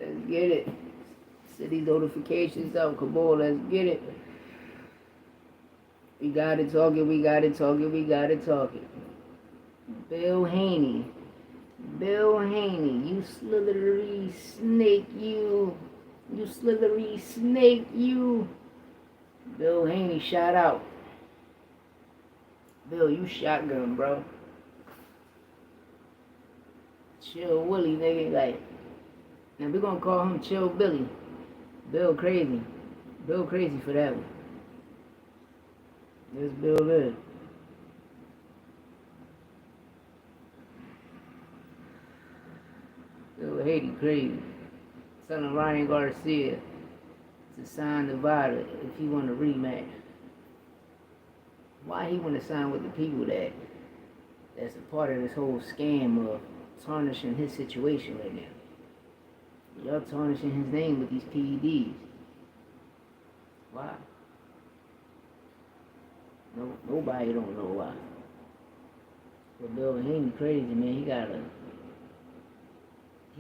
Let's get it. Set these notifications up. Come on, let's get it. We got it talking, we got it talking, we got it talking. Bill Haney. Bill Haney, you slithery snake, you. You slithery snake, you. Bill Haney shot out. Bill, you shotgun, bro. Chill Willie, nigga, like. Now we gonna call him Chill Billy. Bill crazy. Bill crazy for that one. This Bill is. Bill Haney crazy. Telling Ryan Garcia to sign the VaDa if he want a rematch. Why he want to sign with the people that's a part of this whole scam of tarnishing his situation right now? Y'all tarnishing his name with these PEDs. Why? No, nobody don't know why. But Bill Haney crazy, man. He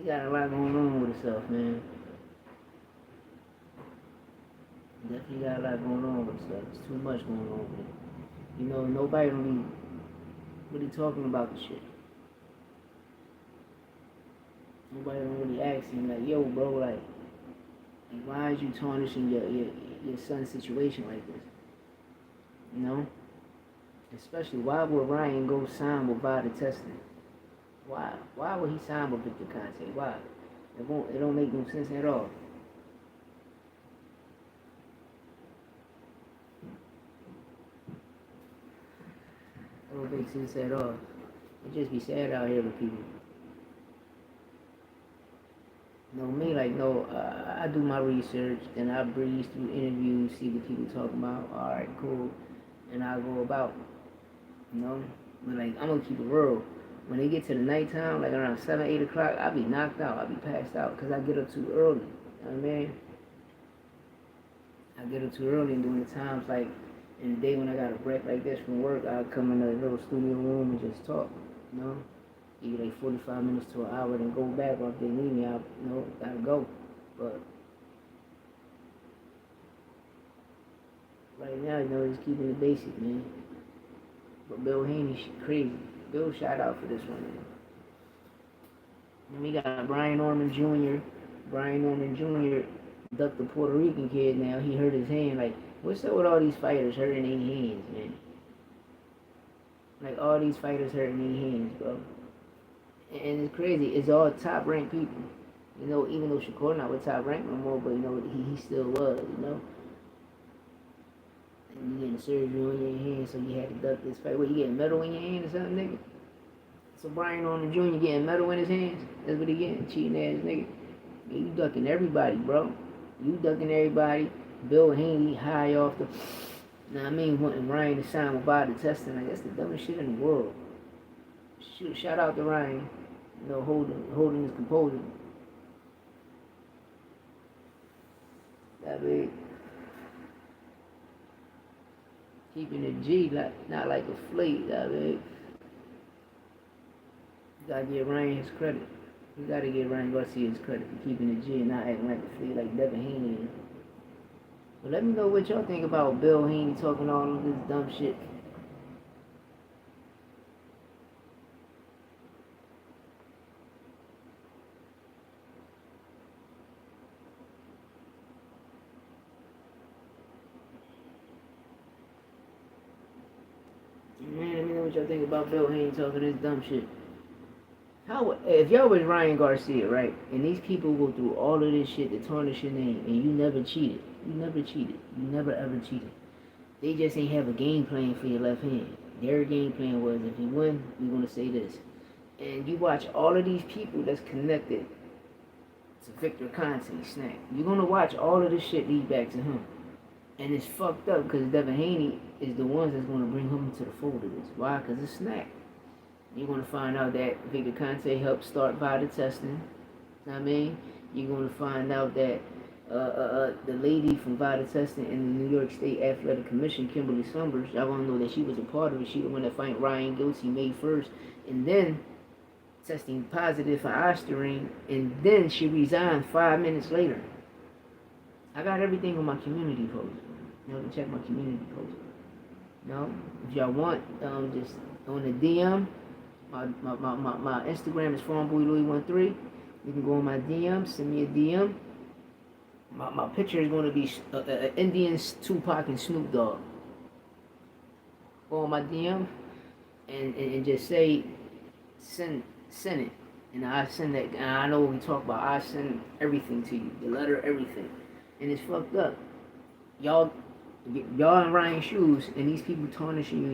got a lot going on with himself, man. Definitely got a lot going on with himself. There's too much going on with it. You know, nobody don't really talking about the shit. Nobody don't really ask him, like, yo, bro, like why is you tarnishing your son's situation like this? You know? Especially, why would Ryan go sign with VaDa testing? Why? Why would he sign with Victor Conte? Why? It don't make no sense at all. It don't make sense at all. It just be sad out here with people. You know me, like, no, I do my research, then I breeze through interviews, see what people talk about. All right, cool, and I go about, you know. But like, I'm gonna keep it real. When they get to the nighttime, like around 7, 8 o'clock, I be knocked out. I be passed out because I get up too early. You know what I mean? I get up too early, and during the times like in the day when I got a break like this from work, I come in a little studio room and just talk. You know. Give like 45 minutes to an hour, then go back, or if they need me, I gotta go. But right now, just keeping it basic, man. But Bill Haney, crazy. Bill shot out for this one, man. And we got Brian Norman Jr. Brian Norman Jr. ducked the Puerto Rican kid now. He hurt his hand. Like, what's up with all these fighters hurting their hands, man? Like, all these fighters hurting their hands, bro. And it's crazy. It's all top-ranked people. You know, even though Shakur not with top-ranked no more, but, he still was, And you getting surgery on your hand, so you had to duck this fight. What, you getting metal in your hand or something, nigga? So Brian Norman Jr. getting metal in his hands? That's what he getting, cheating-ass nigga. Yeah, you ducking everybody, bro. You ducking everybody. Bill Haney high off the... Now, I mean, wanting Ryan to sign with VaDa testing, like, that's the dumbest shit in the world. Shout out to Ryan, holding his composure. That big. Keeping it G, not like a flea, that big. You gotta give Ryan his credit. You gotta give Ryan Garcia his credit for keeping it G and not acting like a flea like Devin Haney. But let me know what y'all think about Bill Haney talking all of this dumb shit. Man, let me know what y'all think about Bill Haney talking this dumb shit. If y'all was Ryan Garcia, right, and these people go through all of this shit to tarnish your name, and you never cheated, you never ever cheated. They just ain't have a game plan for your left hand. Their game plan was, if you win, we're gonna say this. And you watch all of these people that's connected to Victor Conte, SNAC. You're gonna watch all of this shit lead back to him. And it's fucked up because Devin Haney is the ones that's going to bring him into the fold of this. Why? Because it's SNAC. You're going to find out that Victor Conte helped start VaDa testing. You know what I mean? You're going to find out that the lady from VaDa testing in the New York State Athletic Commission, Kimberly Summers, y'all want to know that she was a part of it. She the one that fight Ryan guilty May 1st. And then testing positive for Osterine, and then she resigned 5 minutes later. I got everything on my community post. You can check my community post. If y'all want, just on the DM. My Instagram is farmboylouis13. You can go on my DM, send me a DM. My picture is going to be Indians, Tupac, and Snoop Dogg. Go on my DM and just say, send it. And I send that. And I know what we talk about. I send everything to you. The letter, everything. And it's fucked up. Y'all in Ryan's shoes, and these people tarnishing you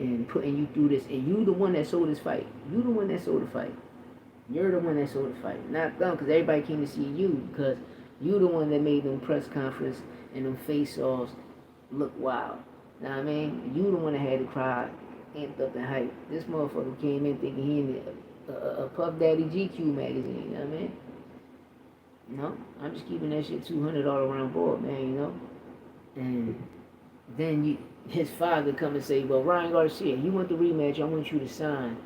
and putting you through this. And you the one that sold this fight. You the one that sold the fight. You're the one that sold the fight. Not them, because everybody came to see you. Because you the one that made them press conference and them face-offs look wild. Know what I mean? You the one that had the crowd amped up and hype. This motherfucker came in thinking he in a Puff Daddy GQ magazine. You know what I mean? I'm just keeping that shit 200 all around board, man, And then his father come and say, well, Ryan Garcia, you want the rematch, I want you to sign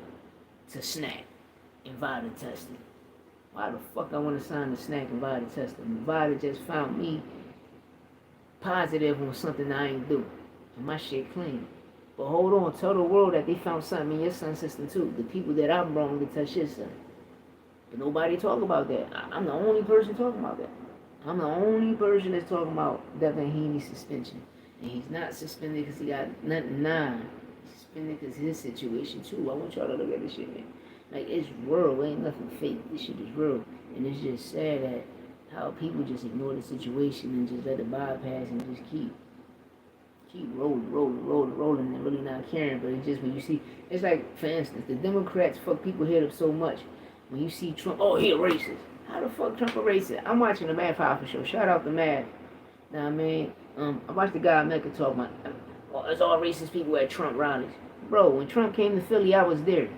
to SNAC and VaDa testing. Why the fuck I want to sign to SNAC and VaDa testing? VaDa just found me positive on something I ain't do. And my shit clean. But hold on, tell the world that they found something in your son's system too. The people that I'm wrong to touch his son. But nobody talk about that. I'm the only person talking about that. I'm the only person that's talking about Devin Haney's suspension. And he's not suspended because he got nothing. Nah. He's suspended because his situation too. I want y'all to look at this shit, man. Like, it's real. It ain't nothing fake. This shit is real. And it's just sad that how people just ignore the situation and just let it bypass and just keep rolling and really not caring. But it's just when you see, it's like, for instance, the Democrats fuck people head up so much. When you see Trump, oh, he a racist. How the fuck Trump a racist? I'm watching the Math Hoffa show. Shout out to Math. Know what I mean? I watched the guy Mecca talk about, oh, it's all racist people at Trump rallies. Bro, when Trump came to Philly, I was there.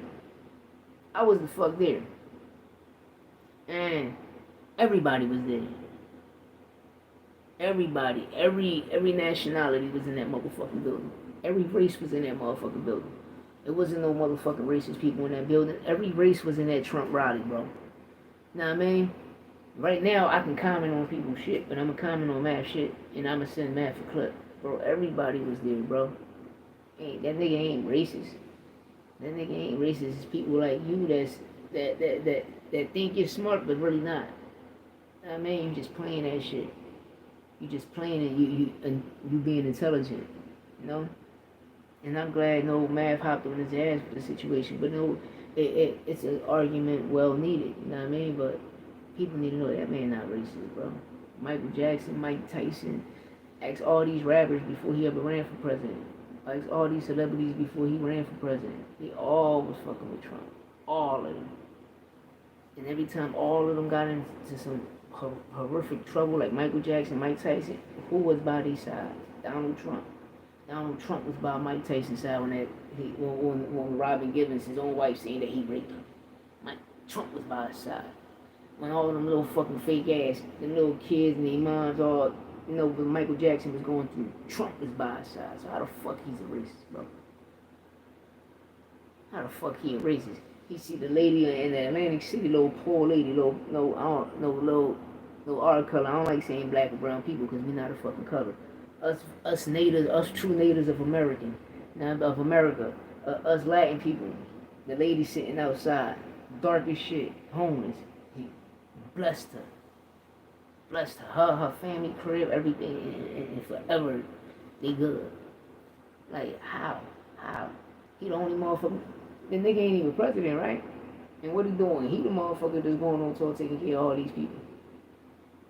I was the fuck there. And everybody was there. Everybody, every nationality was in that motherfucking building. Every race was in that motherfucking building. There wasn't no motherfucking racist people in that building. Every race was in that Trump rally, bro. Know what I mean? Right now, I can comment on people's shit, but I'm going to comment on Math shit, and I'm going to send Math a clip. Bro, everybody was there, bro. That nigga ain't racist. That nigga ain't racist. It's people like you that think you're smart, but really not. Know what I mean? You just playing that shit. You just playing it, you being intelligent, And I'm glad no Math hopped on his ass for the situation, but no, it's an argument well needed, you know what I mean? But people need to know that man not racist, bro. Michael Jackson, Mike Tyson, asked all these rappers before he ever ran for president. Asked all these celebrities before he ran for president. They all was fucking with Trump. All of them. And every time all of them got into some horrific trouble, like Michael Jackson, Mike Tyson, who was by their side? Donald Trump. Donald Trump was by Mike Tyson's side when Robin Givens, his own wife, saying that he raped him. Mike Trump was by his side. When all of them little fucking fake ass, them little kids and their moms all, when Michael Jackson was going through, Trump was by his side. So how the fuck he's a racist, bro? How the fuck he a racist? He see the lady in the Atlantic City, little poor lady, little our color. I don't like saying black or brown people because we're not a fucking color. Us natives, us true natives of America, us Latin people. The lady sitting outside, dark as shit, homeless. He blessed her, her family, crib, everything, and forever they good. Like how? He the only motherfucker. The nigga ain't even president, right? And what he doing? He the motherfucker that's going on tour taking care of all these people.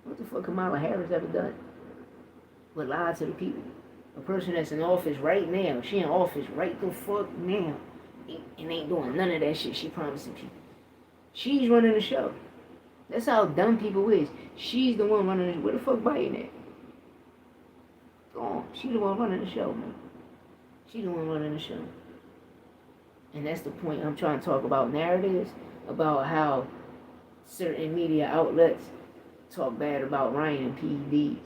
What the fuck Kamala Harris ever done? But lie to the people. A person that's in office right now, she in office right the fuck now, and ain't doing none of that shit she promising people. She's running the show. That's how dumb people is. She's the one running the show. Where the fuck Biden at? Go on. She the one running the show, man. She the one running the show. And that's the point I'm trying to talk about narratives, about how certain media outlets talk bad about Ryan and PEDs.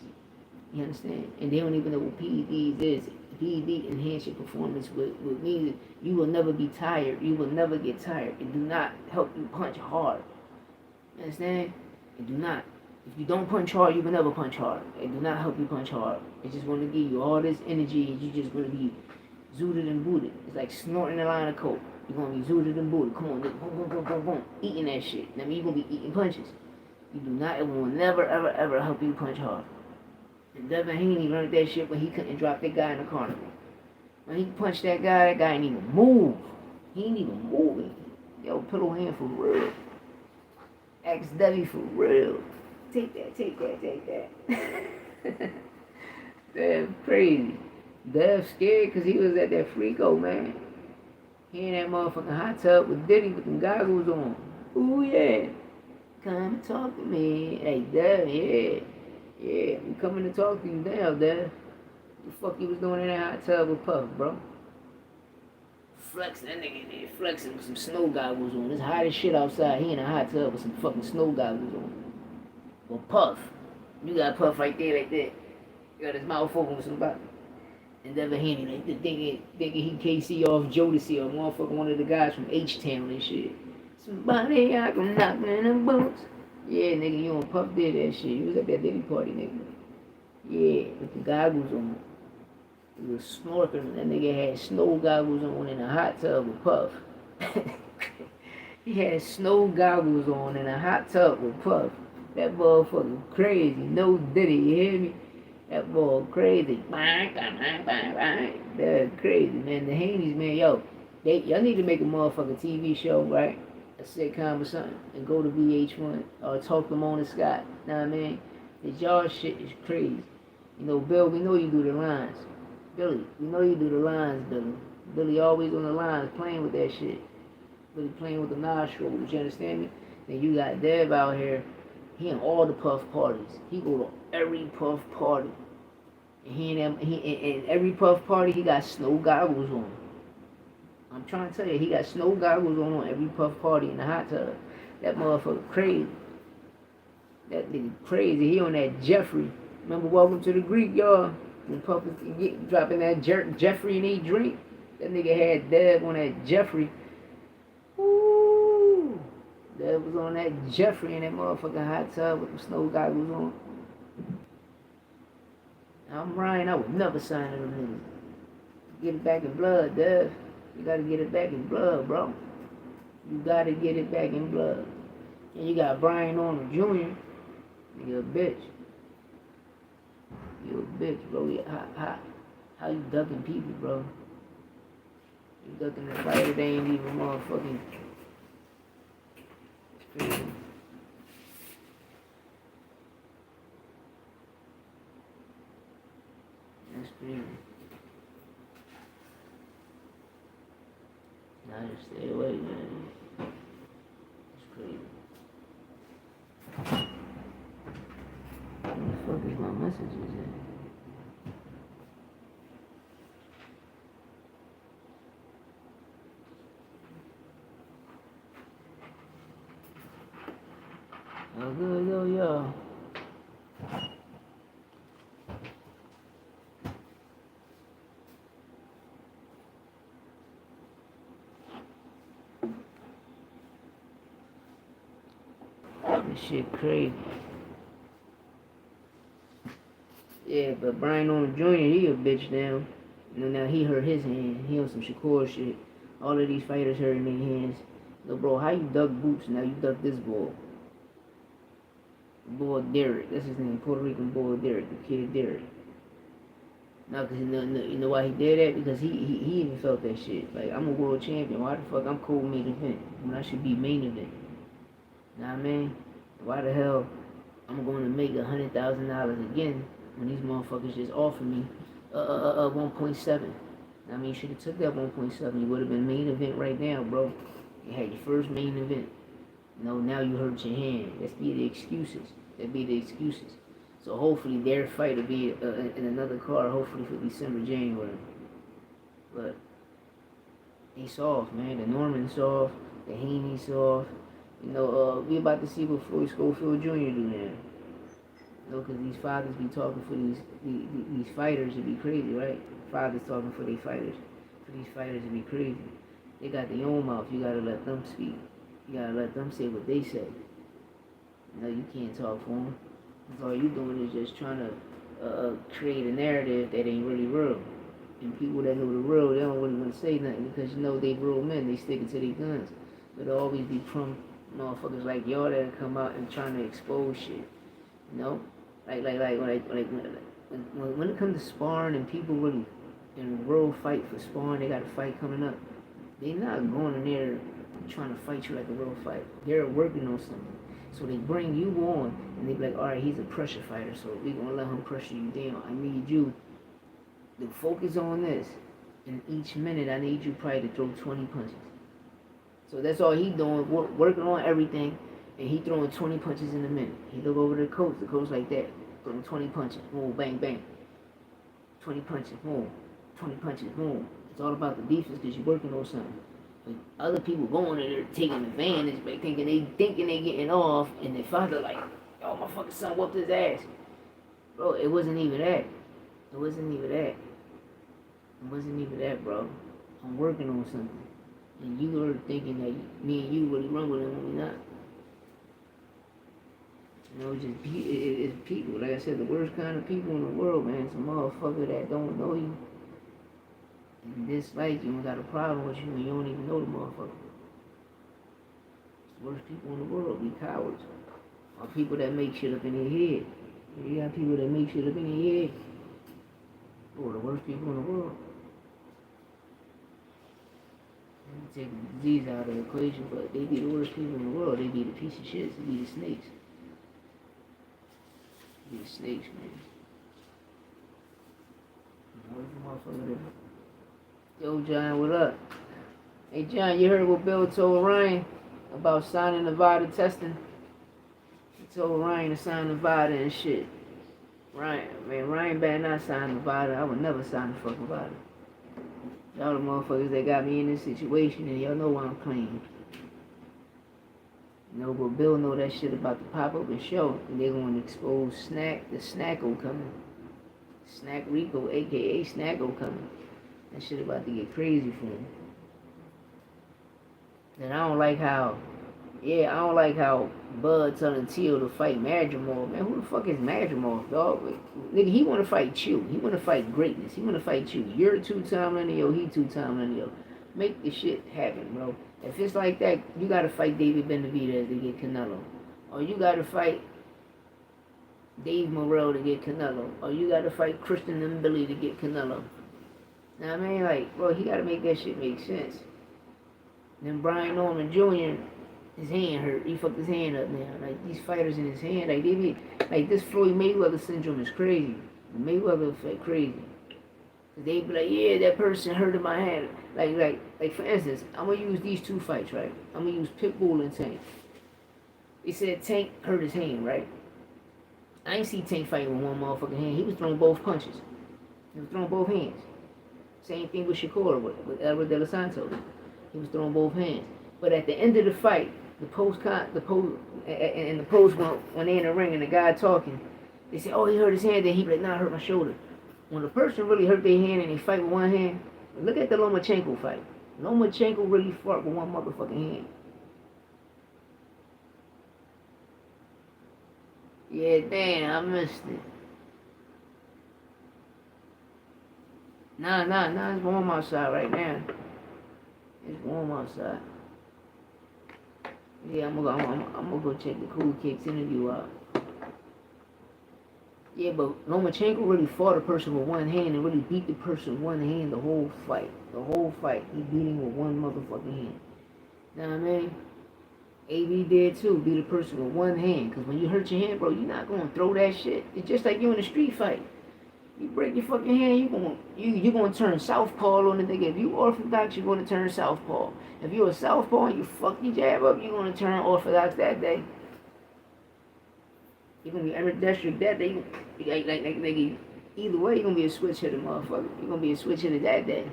You understand? And they don't even know what PEDs is. PED enhance your performance with means you will never be tired. You will never get tired. It do not help you punch hard. You understand? It do not. If you don't punch hard, you will never punch hard. It do not help you punch hard. It's just going to give you all this energy and you're just going to be zooted and booted. It's like snorting a line of coke. You're going to be zooted and booted. Come on, nigga. Boom, boom, boom, boom, boom. Eating that shit. That means you're going to be eating punches. You do not, it will never, ever, ever help you punch hard. And Devin Haney learned that shit when he couldn't drop that guy in the carnival. When he punched that guy didn't even move. He ain't even moving. Yo, pillow hand for real. Ask Debbie for real. Take that, take that, take that. That's crazy. Dev scared because he was at that Frico, man. He in that motherfucking hot tub with Diddy with them goggles on. Ooh, yeah. Come and talk to me. Hey, Dev, yeah. Yeah, I'm coming to talk to you now, Dev. The fuck you was doing in that hot tub with Puff, bro? Flexing, that nigga in there flexing with some snow goggles on. It's hot as shit outside. He in a hot tub with some fucking snow goggles on. Well, Puff. You got Puff right there, like that. You got his mouth open with somebody. And Devin Haney, like the thinking he KC off Jodeci or motherfucker one of the guys from H-Town and shit. Somebody I can knock in the boots. Yeah, nigga, you and Puff did that shit. You was at that Diddy party, nigga. Yeah, with the goggles on. He was snorkeling. That nigga had snow goggles on in a hot tub with Puff. He had snow goggles on in a hot tub with Puff. That motherfucker crazy. No Diddy, you hear me? That boy crazy. That's crazy, man. The Haneys, man, yo. Y'all need to make a motherfucking TV show, right? A sitcom or something, and go to VH1 or talk to Mona Scott. Know what I mean? Cause y'all shit is crazy. You know, Bill, we know you do the lines. Billy, we know you do the lines, Billy. Billy always on the lines playing with that shit. Billy playing with the nostrils, you understand me? Then you got Dev out here. He in all the Puff parties. He go to every Puff party. And in every Puff party, he got snow goggles on. I'm trying to tell you, he got snow goggles on every Puff party in the hot tub. That motherfucker crazy. That nigga crazy. He on that Jeffrey. Remember Welcome to the Greek, y'all? When Puff was dropping that Jeffrey and he drink. That nigga had Dev on that Jeffrey. Ooh. Dev was on that Jeffrey in that motherfucking hot tub with the snow goggles on. I'm Ryan, I would never sign to them niggas. Get it back in blood, Dev. You gotta get it back in blood, bro. You gotta get it back in blood. And you got Brian Arnold Jr. You a bitch. You a bitch, bro. How you ducking people, bro? You ducking the fighter, they ain't even motherfucking... It's crazy. That's crazy. Now just stay away, man. It's crazy. Where the fuck is my messages at? How good though, y'all? This shit crazy. Yeah, but Brian Arnold Jr., he a bitch now. You know, now he hurt his hand. He on some Shakur shit. All of these fighters hurting their hands. Yo, bro, how you duck boots now? You duck this ball. Boy Derek. That's his name. Puerto Rican boy Derek. The kid Derek. Now, cause you know why he did that? Because he even felt that shit. Like, I'm a world champion. Why the fuck I'm cool main event when I should be main event? Know what I mean? Why the hell I'm going to make $100,000 again when these motherfuckers just offered me 1.7? I mean, you should have took that 1.7. You would have been main event right now, bro. You had your first main event. You know, now you hurt your hand. Let's be the excuses. That be the excuses. So hopefully their fight will be in another card, hopefully for December, January. But they soft, man. The Norman soft. The Haney soft. You know, we about to see what Floyd Schofield Jr. do now. You know, because these fathers be talking for these fighters to be crazy, right? Fathers talking for these fighters. For these fighters to be crazy. They got their own mouth. You gotta let them speak. You gotta let them say what they say. You know, you can't talk for them. Because all you doing is just trying to create a narrative that ain't really real. And people that know the real, they don't really want to say nothing because you know they real men. They sticking to their guns. But there'll always be motherfuckers like y'all that come out and trying to expose shit. You know? Like when it comes to sparring and people really in a real fight for sparring, they got a fight coming up. They're not going in there trying to fight you like a real fight. They're working on something. So they bring you on and they be like, alright, he's a pressure fighter, so we're gonna let him pressure you down. I need you to focus on this. And each minute I need you probably to throw 20 punches. So that's all he doing, working on everything. And he throwing 20 punches in a minute. He look over the coach like that, throwing 20 punches, boom, bang, bang. 20 punches, boom. 20 punches, boom. It's all about the defense because you're working on something. But other people going in there taking advantage, by thinking they getting off, and their father like, oh, my fucking son whooped his ass. Bro, it wasn't even that. It wasn't even that. It wasn't even that, bro. I'm working on something. And you were thinking that me and you really run with him when we not. You know, it's people. Like I said, the worst kind of people in the world, man. It's a motherfucker that don't know you and dislike you and got a problem with you and you don't even know the motherfucker. It's the worst people in the world. Be cowards. Or people that make shit up in their head. You got people that make shit up in their head. Oh, the worst people in the world. You take the disease out of the equation, but they be the worst people in the world. They be the piece of shit. They be the snakes. These snakes, man. Yo, John, what up? Hey, John, you heard what Bill told Ryan about signing the VaDa testing? He told Ryan to sign the VaDa and shit. Ryan better not sign the VaDa. I would never sign the fucking VaDa. Y'all the motherfuckers that got me in this situation, and y'all know why I'm playing. You know, but Bill know that shit about the pop-up and show, and they're going to expose SNAC, the SNACO coming. SNAC Rico, a.k.a. SNACO coming. That shit about to get crazy for him. And I don't like how Bud telling Teal to fight Madrimov. Man, who the fuck is Madrimov, dog? Nigga, he want to fight you. He want to fight greatness. He want to fight you. You're a two-time lineal, he two-time lineal. Make the shit happen, bro. If it's like that, you gotta fight David Benavidez to get Canelo. Or you gotta fight Dave Morrell to get Canelo. Or you gotta fight Christian and Billy to get Canelo. Now, I mean, like, bro, he gotta make that shit make sense. Then Brian Norman Jr., his hand hurt. He fucked his hand up now. Like, these fighters in his hand, like, they be, like, this Floyd Mayweather syndrome is crazy. The Mayweather effect crazy. They be like, yeah, that person hurted my hand. Like for instance, I'm gonna use these two fights, right? I'm gonna use Pitbull and Tank. They said Tank hurt his hand, right? I ain't see Tank fighting with one motherfucking hand. He was throwing both punches. He was throwing both hands. Same thing with Shakur, with Edward De Los Santos. He was throwing both hands. But at the end of the fight, the post when they in the ring and the guy talking, they say, oh, he hurt his hand. Then he be like, nah, I hurt my shoulder. When a person really hurt their hand and they fight with one hand, look at the Lomachenko fight. Lomachenko really fought with one motherfucking hand. Yeah, damn, I missed it. Nah, it's warm outside right now. It's warm outside. Yeah, I'm gonna go check the Cool Kicks interview out. Yeah, but Lomachenko really fought a person with one hand and really beat the person with one hand the whole fight. The whole fight, he beat him with one motherfucking hand. You know what I mean? AB did too, beat a person with one hand. Because when you hurt your hand, bro, you're not going to throw that shit. It's just like you in a street fight. You break your fucking hand, you're gonna turn southpaw on the nigga. If you orthodox, you're gonna turn southpaw. If you're a southpaw and you fuck your jab up, you're gonna turn orthodox that day. You're gonna be ambidextrous that day. Like either way, you're gonna be a switch hitter, motherfucker. You're gonna be a switch hitter that day.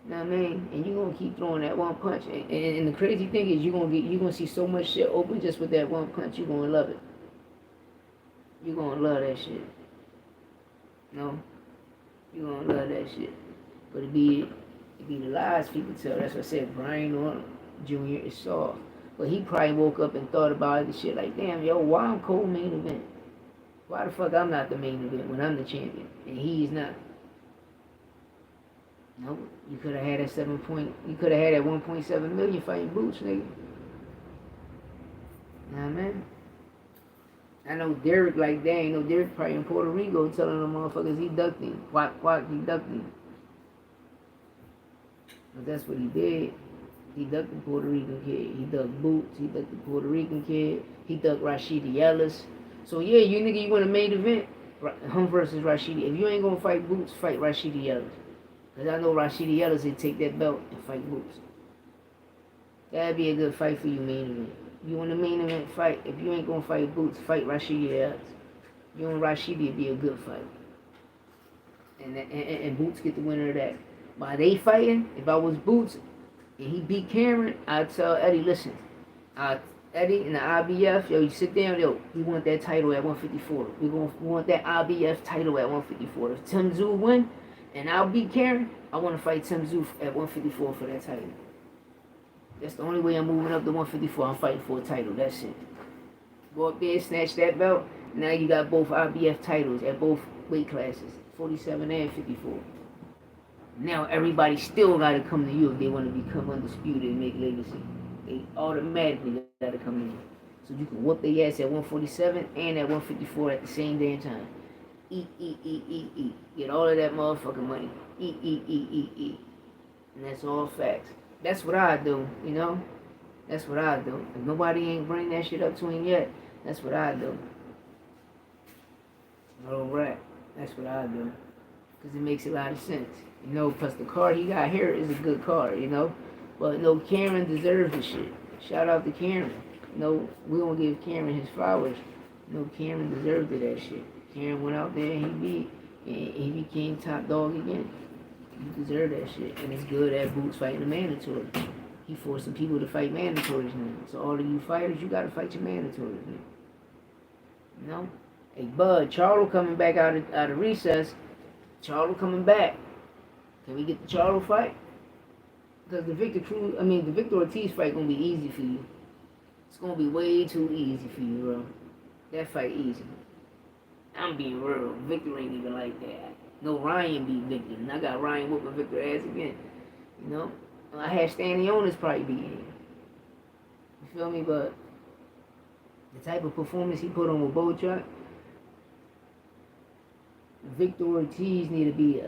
You know what I mean? And you're gonna keep throwing that one punch. And the crazy thing is, you're gonna see so much shit open just with that one punch. You're gonna love it. You gonna love that shit. No, you gonna love that shit. But it be the lies people tell. That's what I said. Brian Norton Jr. is soft. But he probably woke up and thought about the shit like, damn, yo, why I'm co-main event? Why the fuck I'm not the main event when I'm the champion and he's not? No, you could have had that you could have had that 1.7 million fighting Boots, nigga. Nah, man. I know Derek like that. You know Derek probably in Puerto Rico telling them motherfuckers he ducked him. Quack, he ducked him. But that's what he did. He ducked the Puerto Rican kid. He ducked Boots. He ducked the Puerto Rican kid. He ducked Rashidi Ellis. So yeah, you nigga, you want a main event? Him versus Rashidi. If you ain't gonna fight Boots, fight Rashidi Ellis. Cause I know Rashidi Ellis would take that belt and fight Boots. That'd be a good fight for you, main event. You want a main event fight? If you ain't gonna fight Boots, fight Rashidi Ellis. You and Rashidi would be a good fight. And Boots get the winner of that. While they fighting, if I was Boots and he beat Cameron, I'd tell Eddie, listen, Eddie in the IBF, yo, you sit down, yo, we want that title at 154. We want that IBF title at 154. If Tim Tszyu win and I'll beat Cameron, I want to fight Tim Tszyu at 154 for that title. That's the only way I'm moving up to 154. I'm fighting for a title. That's it. Go up there, snatch that belt. Now you got both IBF titles at both weight classes, 47 and 54. Now everybody still got to come to you if they want to become undisputed and make legacy. They automatically got to come in. So you can whoop their ass at 147 and at 154 at the same damn time. Eat. Get all of that motherfucking money. Eat. And that's all facts. That's what I do, you know? That's what I do. If nobody ain't bring that shit up to him yet, that's what I do. No rap. That's what I do. Because it makes a lot of sense. You know, plus the card he got here is a good card, you know? But no, Cameron deserves the shit. Shout out to Cameron. No, we gonna give Cameron his flowers. No, Cameron deserved it, that shit. Cameron went out there and he became top dog again. You deserve that shit. And it's good that Boots fighting the mandatory. He forcing people to fight mandatories now. So all of you fighters, you gotta fight your mandatories now. You know? Hey Bud, Charlo coming back out of recess. Charlo coming back. Can we get the Charlo fight? Because the Victor Ortiz fight gonna be easy for you. It's gonna be way too easy for you, bro. That fight easy. I'm being real. Victor ain't even like that. No, Ryan beat Victor, and I got Ryan whooping Victor ass again. You know, I had Stanley Onis probably beat him. You feel me? But the type of performance he put on with Bochuk, Victor Ortiz need to be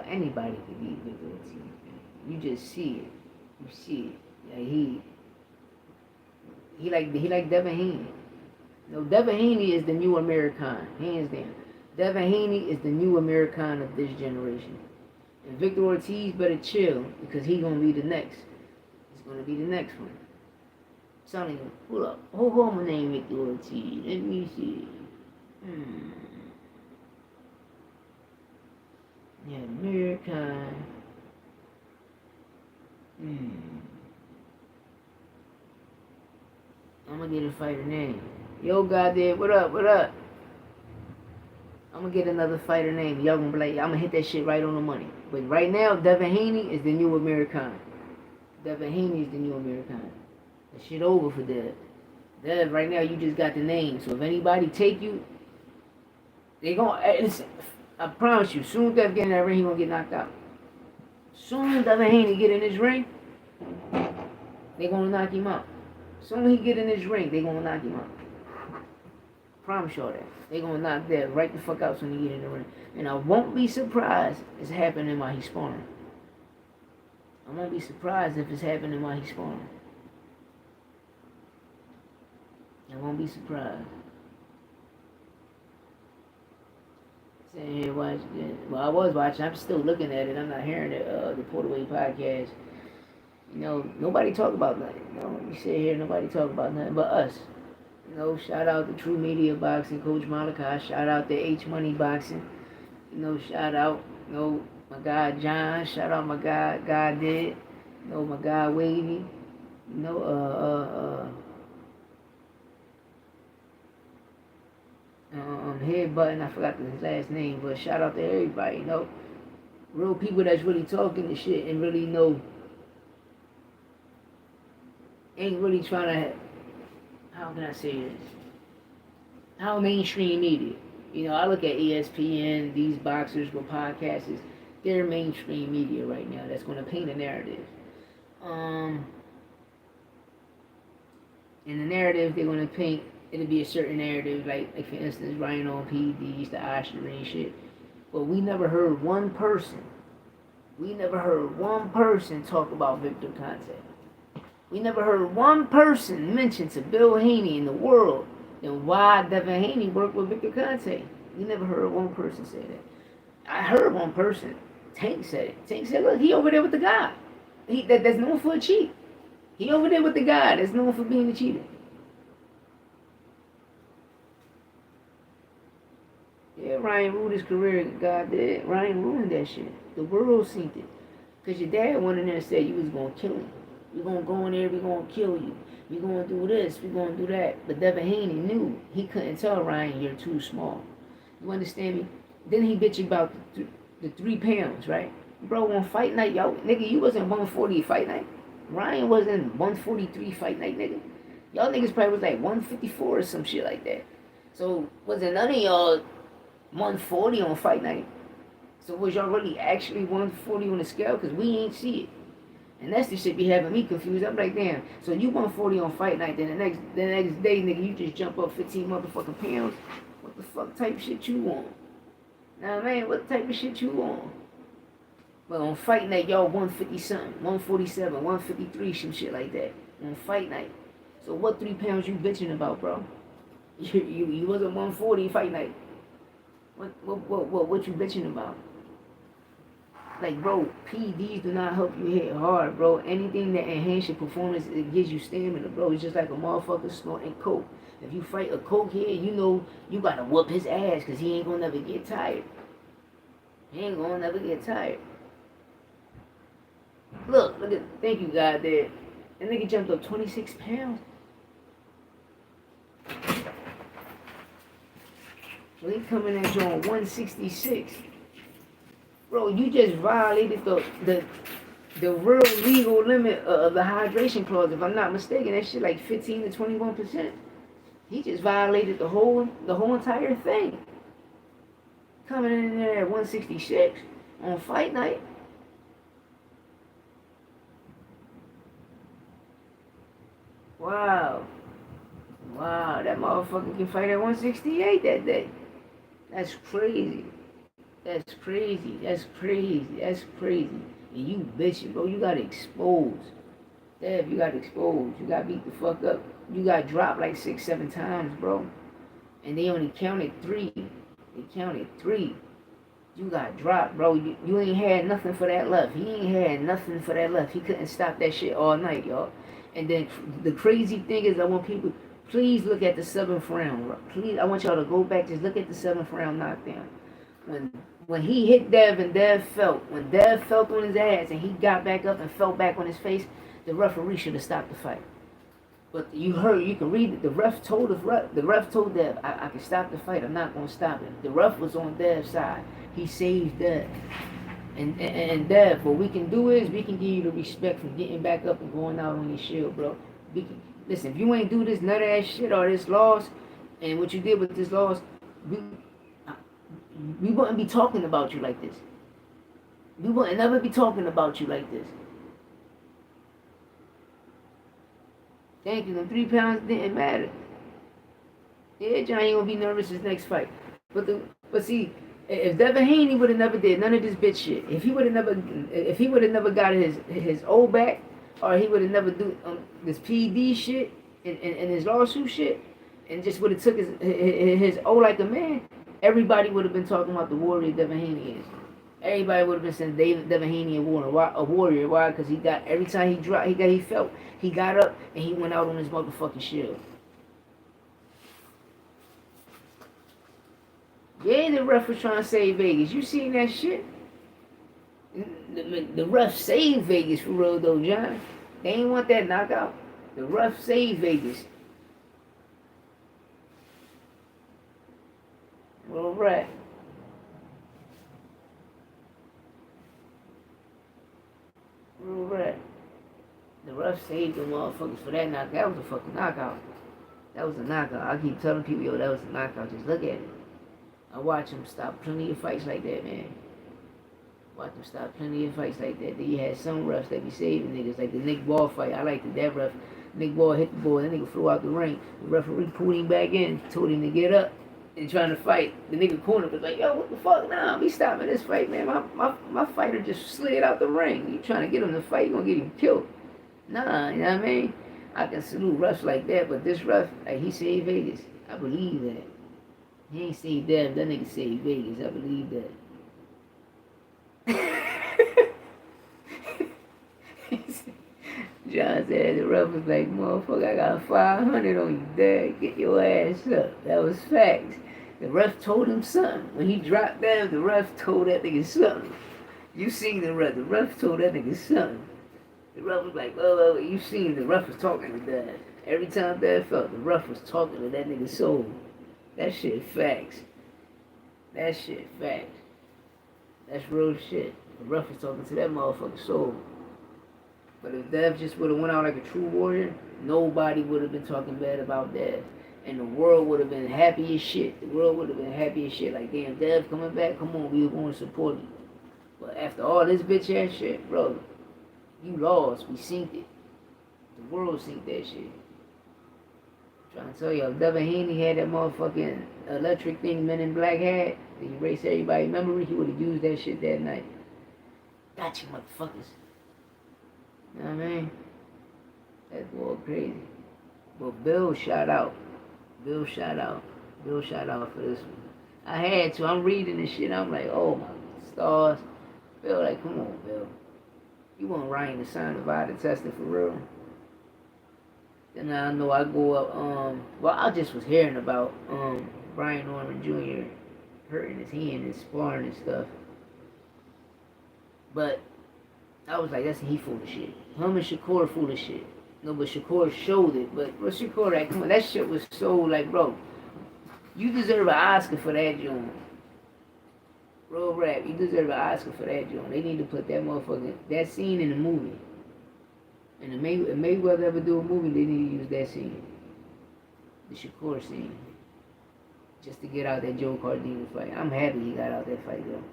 anybody can beat Victor Ortiz. You just see it. You see it. Like he like Devin Haney. No, Devin Haney is the new American, hands down. Devin Haney is the new American of this generation. And Victor Ortiz better chill because he's gonna be the next. He's gonna be the next one. I'm telling you, hold up. Hold on, my name Victor Ortiz. Let me see. Yeah, American. I'm gonna get a fighter name. Yo, goddamn, what up? I'm gonna get another fighter name. Y'all gonna be like, I'm gonna hit that shit right on the money. But right now, Devin Haney is the new American. Devin Haney is the new American. That shit over for Dev. Dev, right now, you just got the name. So if anybody take you, they gonna, listen, I promise you, soon as Dev get in that ring, he gonna get knocked out. Soon as Devin Haney get in this ring, they gonna knock him out. Soon as he get in this ring, they gonna knock him out. Promise y'all that. They gonna knock Dev right the fuck out when he get in the ring. And I won't be surprised if it's happening while he's sparring. I won't be surprised if it's happening while he's sparring. I won't be surprised. Sitting here watching. Well, I was watching. I'm still looking at it. I'm not hearing the Portaway podcast. You know, nobody talk about nothing. You know, you sit here, nobody talk about nothing but us. You know, shout out to True Media Boxing, Coach Malachi. Shout out to H Money Boxing. You know, shout out, you know, my guy John. Shout out my guy God Did. You know, my guy Wavy. You know, headbutting. I forgot his last name, but shout out to everybody. You know, real people that's really talking the shit and really know, ain't really trying to. How can I say this? How mainstream media. You know, I look at ESPN, these boxers with podcasts. They're mainstream media right now that's going to paint a narrative. In the narrative they're going to paint, it'll be a certain narrative, like for instance, Ryan on PEDs, the Osterine shit. But we never heard one person talk about Victor Conte. We never heard one person mention to Bill Haney in the world and why Devin Haney worked with Victor Conte. We never heard one person say that. I heard one person. Tank said it. Tank said, look, he over there with the guy. That's known for a cheat. He over there with the guy that's known for being a cheater. Yeah, Ryan ruined his career. God did. Ryan ruined that shit. The world seen it. Because your dad went in there and said you was going to kill him. We're going to go in there, we're going to kill you. We're going to do this, we're going to do that. But Devin Haney knew. He couldn't tell Ryan, you're too small. You understand me? Then he bitch about the 3 pounds, right? Bro, on fight night, y'all, nigga, you wasn't 140 fight night. Ryan wasn't 143 fight night, nigga. Y'all niggas probably was like 154 or some shit like that. So, wasn't none of y'all 140 on fight night? So, was y'all really actually 140 on the scale? Because we ain't see it. And that's the shit be having me confused. I'm like, damn, so you 140 on fight night, then the next day, nigga, you just jump up 15 motherfucking pounds? What the fuck type shit you on? Nah, man, what type of shit you on? But on fight night, y'all 150 something, 147, 153, some shit like that. On fight night. So what 3 pounds you bitching about, bro? You wasn't 140 fight night. What you bitching about? Like, bro, PEDs do not help you hit hard, bro. Anything that enhances your performance, it gives you stamina, bro. It's just like a motherfucker snorting coke. If you fight a cokehead, you know you gotta whoop his ass because he ain't gonna never get tired. He ain't gonna never get tired. Look at, thank you, God, there. That nigga jumped up 26 pounds. So he coming at you on 166. Bro, you just violated the real legal limit of the hydration clause. If I'm not mistaken, that shit like 15 to 21%. He just violated the whole entire thing. Coming in there at 166 on fight night. Wow, that motherfucker can fight at 168 that day. That's crazy. That's crazy. And you bitching, bro. You got exposed. Dev, you got exposed. You got beat the fuck up. You got dropped like 6-7 times, bro. And they only counted 3. You got dropped, bro. You ain't had nothing for that left. He ain't had nothing for that left. He couldn't stop that shit all night, y'all. And then the crazy thing is, I want people, please look at the 7th round. Please, I want y'all to go back, just look at the 7th round knockdown. When he hit Dev and Dev felt on his ass and he got back up and fell back on his face, the referee should have stopped the fight. But you can read it. The ref told Dev, I can stop the fight. I'm not going to stop it. The ref was on Dev's side. He saved Dev. And Dev, what we can do is we can give you the respect from getting back up and going out on your shield, bro. Listen, if you ain't do this nut ass shit or this loss, and what you did with this loss, we wouldn't be talking about you like this. We wouldn't never be talking about you like this. Thank you. Them 3 pounds didn't matter. Yeah, John ain't gonna be nervous his next fight. But see, if Devin Haney would have never did none of this bitch shit, if he would have never got his O back, or he would have never do this PD shit and his lawsuit shit, and just would have took his O like a man, everybody would have been talking about the warrior Devin Haney is. Everybody would have been saying Devin Haney a warrior. Why? Because he got, every time he dropped, he got up and he went out on his motherfucking shield. Yeah, the ref was trying to save Vegas. You seen that shit? The ref saved Vegas for real though, John. They ain't want that knockout. The ref saved Vegas. Real rat. Real rat. The ref saved the motherfuckers for that knockout. That was a fucking knockout. That was a knockout. I keep telling people, yo, that was a knockout. Just look at it. I watch him stop plenty of fights like that, man. Watch him stop plenty of fights like that. Then you had some refs that be saving niggas, like the Nick Ball fight. I liked that ref. Nick Ball hit the ball, that nigga flew out the ring. The referee pulled him back in, told him to get up and trying to fight. The nigga corner was like, yo, what the fuck? Nah, we stopping this fight, man. My fighter just slid out the ring. You trying to get him to fight, you gonna get him killed. Nah, you know what I mean? I can salute refs like that, but this ref, like, he saved Vegas. I believe that. He ain't saved them, that nigga saved Vegas. I believe that. John said the ref was like, motherfucker, I got 500 on you, dad. Get your ass up. That was facts. The ref told him something. When he dropped down, the ref told that nigga something. You seen the ref told that nigga something. The ref was like, oh, you seen the ref was talking to Dad. Every time Dad felt, the ref was talking to that nigga's soul. That shit facts. That shit facts. That's real shit. The ref was talking to that motherfucker's soul. But if Dev just would have went out like a true warrior, nobody would have been talking bad about Dev. And the world would have been happy as shit. The world would have been happy as shit. Like, damn, Dev coming back, come on, we were going to support him. But after all this bitch ass shit, bro, you lost. We synced it. The world synced that shit. I'm trying to tell you, if Devin Haney had that motherfucking electric thing Men in Black had, to erase everybody's memory, he would have used that shit that night. Got you, motherfuckers. You know what I mean? That's all crazy. But Bill shot out. Bill shot out for this one. I had to. I'm reading this shit. I'm like, oh my stars. Bill, like, come on, Bill. You want Ryan to sign the VaDa testing for real? Then I know I go up, well, I just was hearing about Brian Norman Jr. hurting his hand and sparring and stuff. But I was like, that's he full of shit. Him and Shakur full of shit. No, but Shakur showed it. But Shakur, like, come on, that shit was so, like, bro, you deserve an Oscar for that joint. Real rap, you deserve an Oscar for that joint. They need to put that motherfucker, that scene in the movie. And if Mayweather ever do a movie, they need to use that scene. The Shakur scene. Just to get out that Joe Cardino fight. I'm happy he got out that fight, though.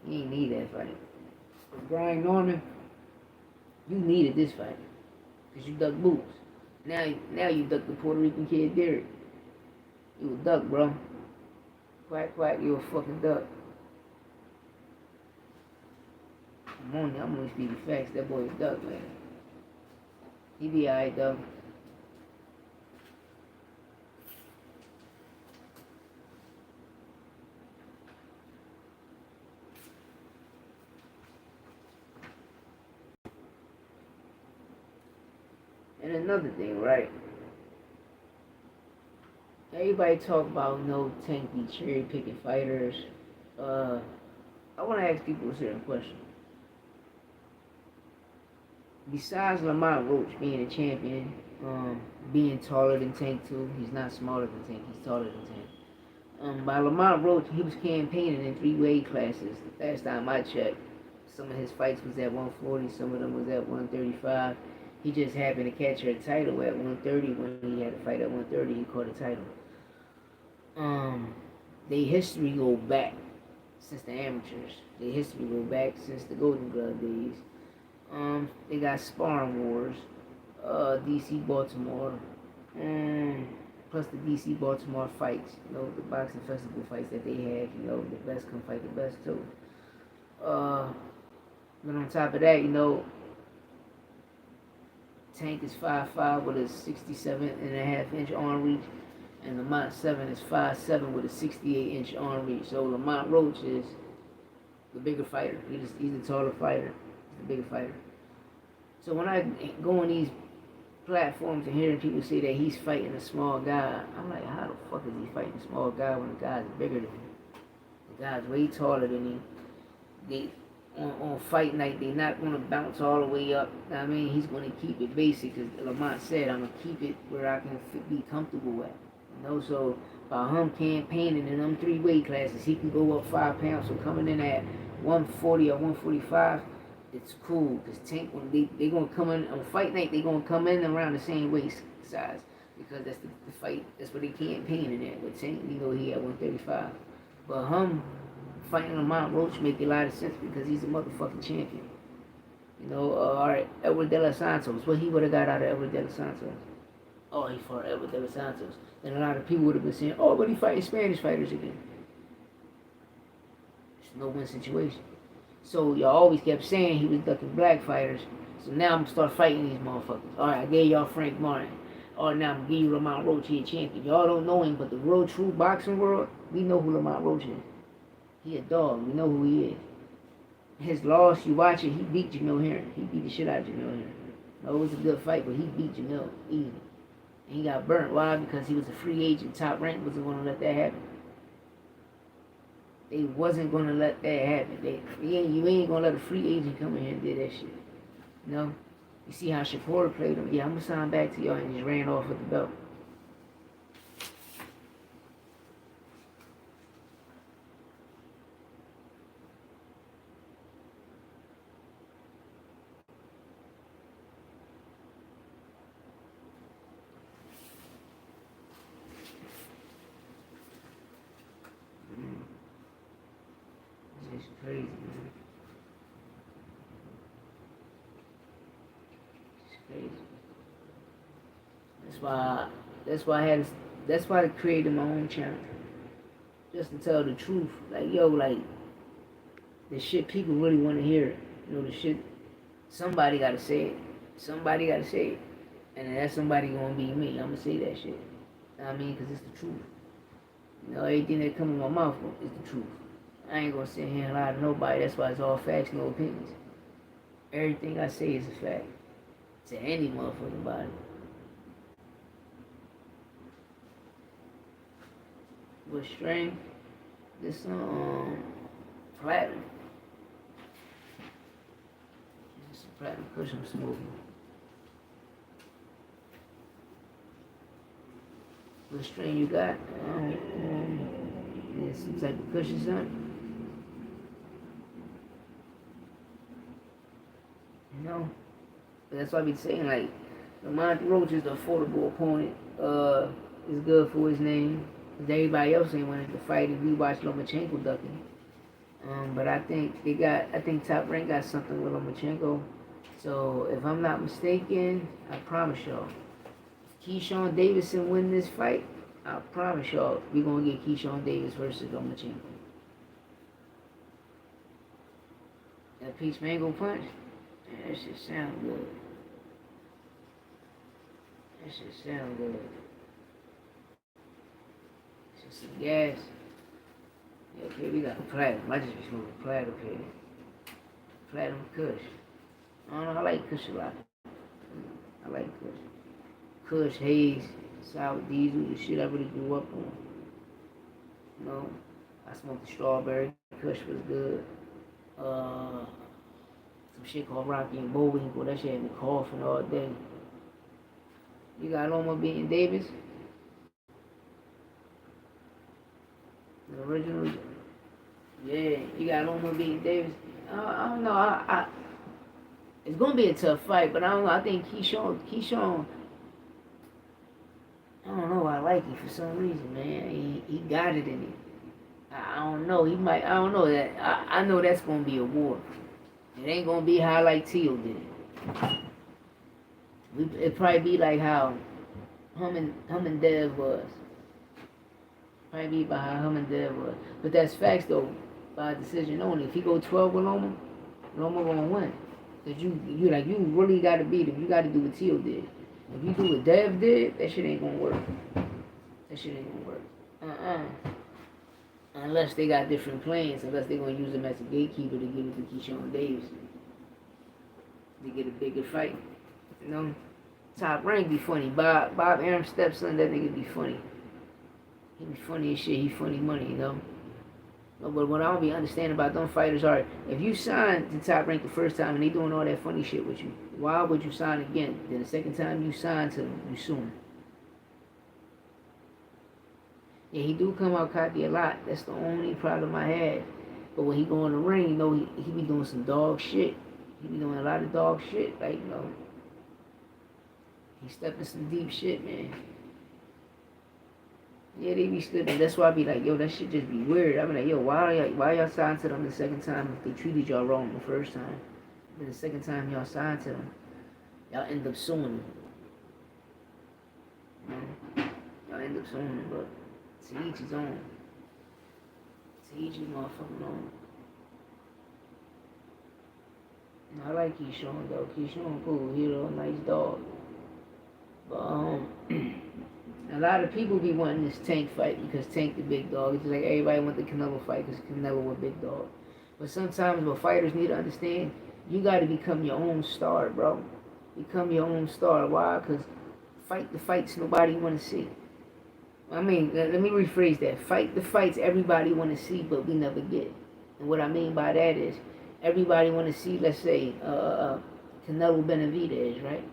He ain't need that fight. But Brian Norman, you needed this fight. Because you ducked boots. Now you ducked the Puerto Rican kid, Derek. You a duck, bro. Quack, quack, you a fucking duck. I'm gonna speak the facts. That boy is duck, man. He be alright, though. And another thing, right? Everybody talk about Tank be cherry picking fighters. I want to ask people a certain question. Besides Lamont Roach being a champion, being taller than Tank too, he's not smaller than Tank, he's taller than Tank. By Lamont Roach, he was campaigning in 3 weight classes. The last time I checked, some of his fights was at 140, some of them was at 135. He just happened to catch her title at 130 when he had a fight at 130. He caught a title. Their history go back since the amateurs. Their history go back since the Golden Glove days. They got sparring wars, DC Baltimore, plus the DC Baltimore fights. The boxing festival fights that they had. The best come fight the best too. But on top of that, Tank is 5'5" with a 67.5-inch arm reach, and Lamont 7 is 5'7" with a 68-inch arm reach. So Lamont Roach is the bigger fighter. He's the taller fighter. He's the bigger fighter. So when I go on these platforms and hearing people say that he's fighting a small guy, I'm like, how the fuck is he fighting a small guy when the guy's bigger than him? The guy's way taller than him. On fight night, they're not going to bounce all the way up. I mean, he's going to keep it basic, because Lamont said, I'm going to keep it where I can be comfortable at. So by him campaigning in them 3 weight classes. He can go up 5 pounds. So coming in at 140 or 145, it's cool. Because Tank, when they going to come in on fight night, they going to come in around the same waist size. Because that's the fight, that's what they campaigning at. With Tank, he at 135. But him fighting Lamont Roach make a lot of sense because he's a motherfucking champion. Alright, Edward De Los Santos. What he would have got out of Edward De Los Santos? Oh, he fought Edward De Los Santos. And a lot of people would have been saying, oh, but he fighting Spanish fighters again. It's a no-win situation. So y'all always kept saying he was ducking black fighters. So now I'm going to start fighting these motherfuckers. Alright, I gave y'all Frank Martin. Or now I'm going to give you Lamont Roach, he a champion. Y'all don't know him, but the real true boxing world, we know who Lamont Roach is. He a dog. We know who he is. His loss, you watch it, he beat Jamil Herring. He beat the shit out of Jamil Herring. No, it was a good fight, but he beat Jamil easy. And he got burnt. Why? Because he was a free agent. Top Rank wasn't going to let that happen. They wasn't going to let that happen. You ain't going to let a free agent come in here and do that shit. You see how Shakur played him? Yeah, I'm going to sign back to y'all, and just ran off with the belt. It's crazy, man. It's crazy. That's why I created my own channel. Just to tell the truth. The shit people really want to hear. The shit, somebody gotta say it. Somebody gotta say it. And that somebody gonna be me. I'm gonna say that shit. Because it's the truth. Everything that comes in my mouth is the truth. I ain't gonna sit here and lie to nobody. That's why it's all facts, no opinions. Everything I say is a fact. To any motherfucking body. What strain? This platinum. This is platinum cushion smoking. What strain you got? Some type of cushion, something. But that's why I be saying, Lamont Roach is the affordable opponent. It's good for his name. Because everybody else ain't wanted to fight, and we watched Lomachenko ducking. But I think Top Rank got something with Lomachenko. So if I'm not mistaken, I promise y'all, if Keyshawn Davidson win this fight, I promise y'all, we're going to get Keyshawn Davis versus Lomachenko. That peach mango punch, that shit sound good. That shit sound good. Just some gas. Yeah, okay, we got platinum. I just be smoking platinum here. Platinum Kush. I don't know, I like Kush a lot. I like Kush. Kush, Haze, Sour Diesel, the shit I really grew up on. I smoked the strawberry. Kush was good. Some shit called Rocky and Bullwinkle. That shit had me coughing all day. You got Loma beating Davis? The original? Yeah, you got Loma beating Davis? I don't know. It's going to be a tough fight, but I don't know. I think Keyshawn, I don't know. I like him for some reason, man. He got it in him. I don't know. He might. I don't know that. I know that's gonna be a war. It ain't gonna be how like Teal did it. It probably be like how Hum and Dev was. Probably be about how Hum and Dev was. But that's facts though. By decision only. If he go 12 with Loma gonna win. Cause you really gotta beat him. You gotta do what Teal did. If you do what Dev did, that shit ain't gonna work. That shit ain't gonna work. Unless they got different plans, unless they're gonna use him as a gatekeeper to give it to Keyshawn Davis. To get a bigger fight. Top Rank be funny. Bob Arum's stepson, that nigga be funny. He be funny as shit, he funny money, No, but what I don't be understanding about them fighters are, if you sign to Top Rank the first time and they doing all that funny shit with you, why would you sign again? Then the second time you sign to them, you sue them. Yeah, he do come out cocky a lot. That's the only problem I had. But when he go in the ring, you know, he be doing some dog shit. He be doing a lot of dog shit. Like, you know, he stepping some deep shit, man. Yeah, they be slipping. That's why I be like, yo, that shit just be weird. I be like, yo, why y'all signed to them the second time if they treated y'all wrong the first time? Then the second time y'all signed to them, y'all end up suing them. You know? Y'all end up suing them, but to each his own. To each his motherfucking own. I like Keyshawn though. Keyshawn cool. He a nice dog. But a lot of people be wanting this Tank fight because Tank the big dog. It's just like everybody want the Canelo fight because Canelo was big dog. But sometimes what fighters need to understand, you got to become your own star, bro. Become your own star. Why? Because fight the fights nobody want to see. I mean, let me rephrase that. Fight the fights everybody want to see, but we never get. And what I mean by that is, everybody want to see, let's say, Canelo Benavidez, right?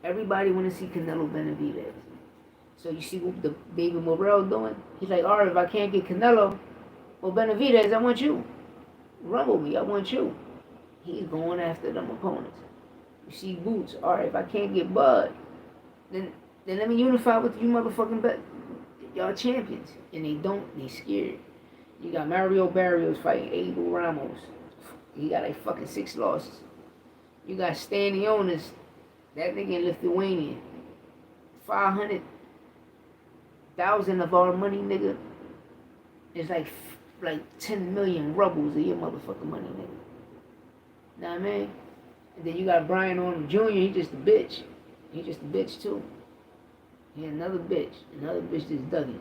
Everybody want to see Canelo Benavidez. So you see what the David Morrell doing? He's like, all right, if I can't get Canelo, well, Benavidez, I want you. Rumble me, I want you. He's going after them opponents. You see Boots, all right, if I can't get Bud, then let me unify with you motherfucking y'all champions. And they don't, they scared. You got Mario Barrios fighting Abel Ramos. He got like fucking 6 losses. You got Stanionis, that nigga in Lithuania. 500,000 of our money, nigga. It's like 10 million rubles of your motherfucking money, nigga. Know what I mean? And then you got Brian Arnold Jr., he just a bitch. He just a bitch too. He another bitch. Another bitch just ducking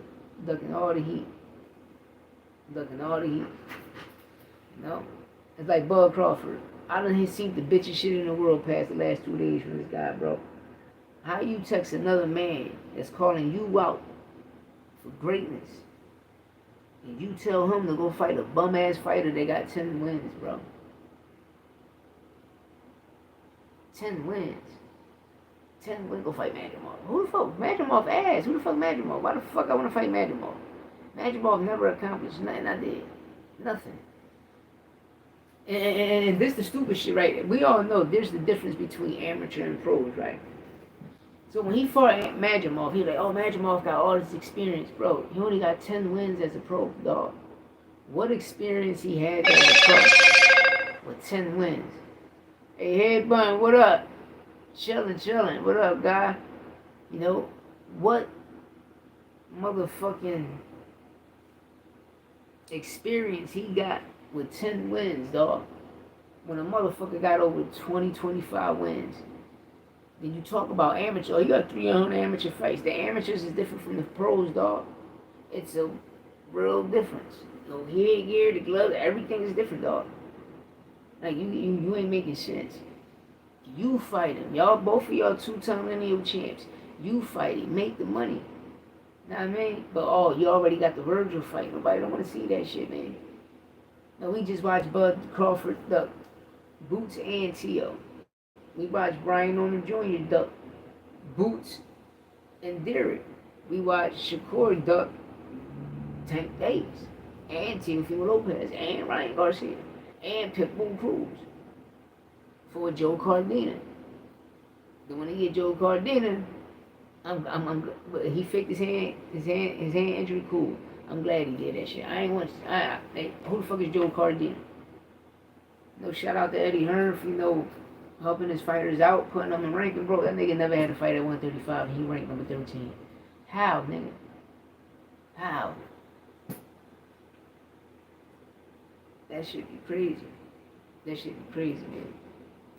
all the heat. Ducking all the heat. You know? It's like Bud Crawford. I done seen the bitchest shit in the world past the last 2 days from this guy, bro. How you text another man that's calling you out for greatness, and you tell him to go fight a bum-ass fighter that got 10 wins, bro? 10 wins. 10 wins, go fight Madrimov. Who the fuck? Madrimov ass. Who the fuck Madrimov? Why the fuck I want to fight Madrimov? Madrimov never accomplished nothing I did. Nothing. And this is the stupid shit, right? We all know there's the difference between amateur and pros, right? So when he fought Madrimov, he was like, oh, Madrimov got all this experience. Bro, he only got 10 wins as a pro, dog. What experience he had as a pro with 10 wins? Hey, Head Bun, what up? Chillin'. What up, guy? You know, what motherfucking experience he got with 10 wins, dog? When a motherfucker got over 20, 25 wins. Then you talk about amateur. Oh, you got 300 amateur fights. The amateurs is different from the pros, dog. It's a real difference. No headgear, the gloves, everything is different, dog. Like, you ain't making sense. You fight him. Y'all, both of y'all 2-time lineal champs. You fight him. Make the money. Know what I mean? But, oh, you already got the Virgil fight. Nobody don't want to see that shit, man. Now, we just watched Bud Crawford duck Boots and T.O. We watched Brian Norman Jr. duck Boots and Derek. We watched Shakur duck Tank Davis and Teofimo Lopez and Ryan Garcia and Pitbull Cruz for Joe Cardina. Then when he get Joe Cardina, but he faked his hand injury. Cool. I'm glad he did that shit. Who the fuck is Joe Cardina? No, shout out to Eddie Hearn for, helping his fighters out, putting them in ranking. Bro, that nigga never had a fight at 135 and he ranked number 13. How, nigga? How? That shit be crazy. Man.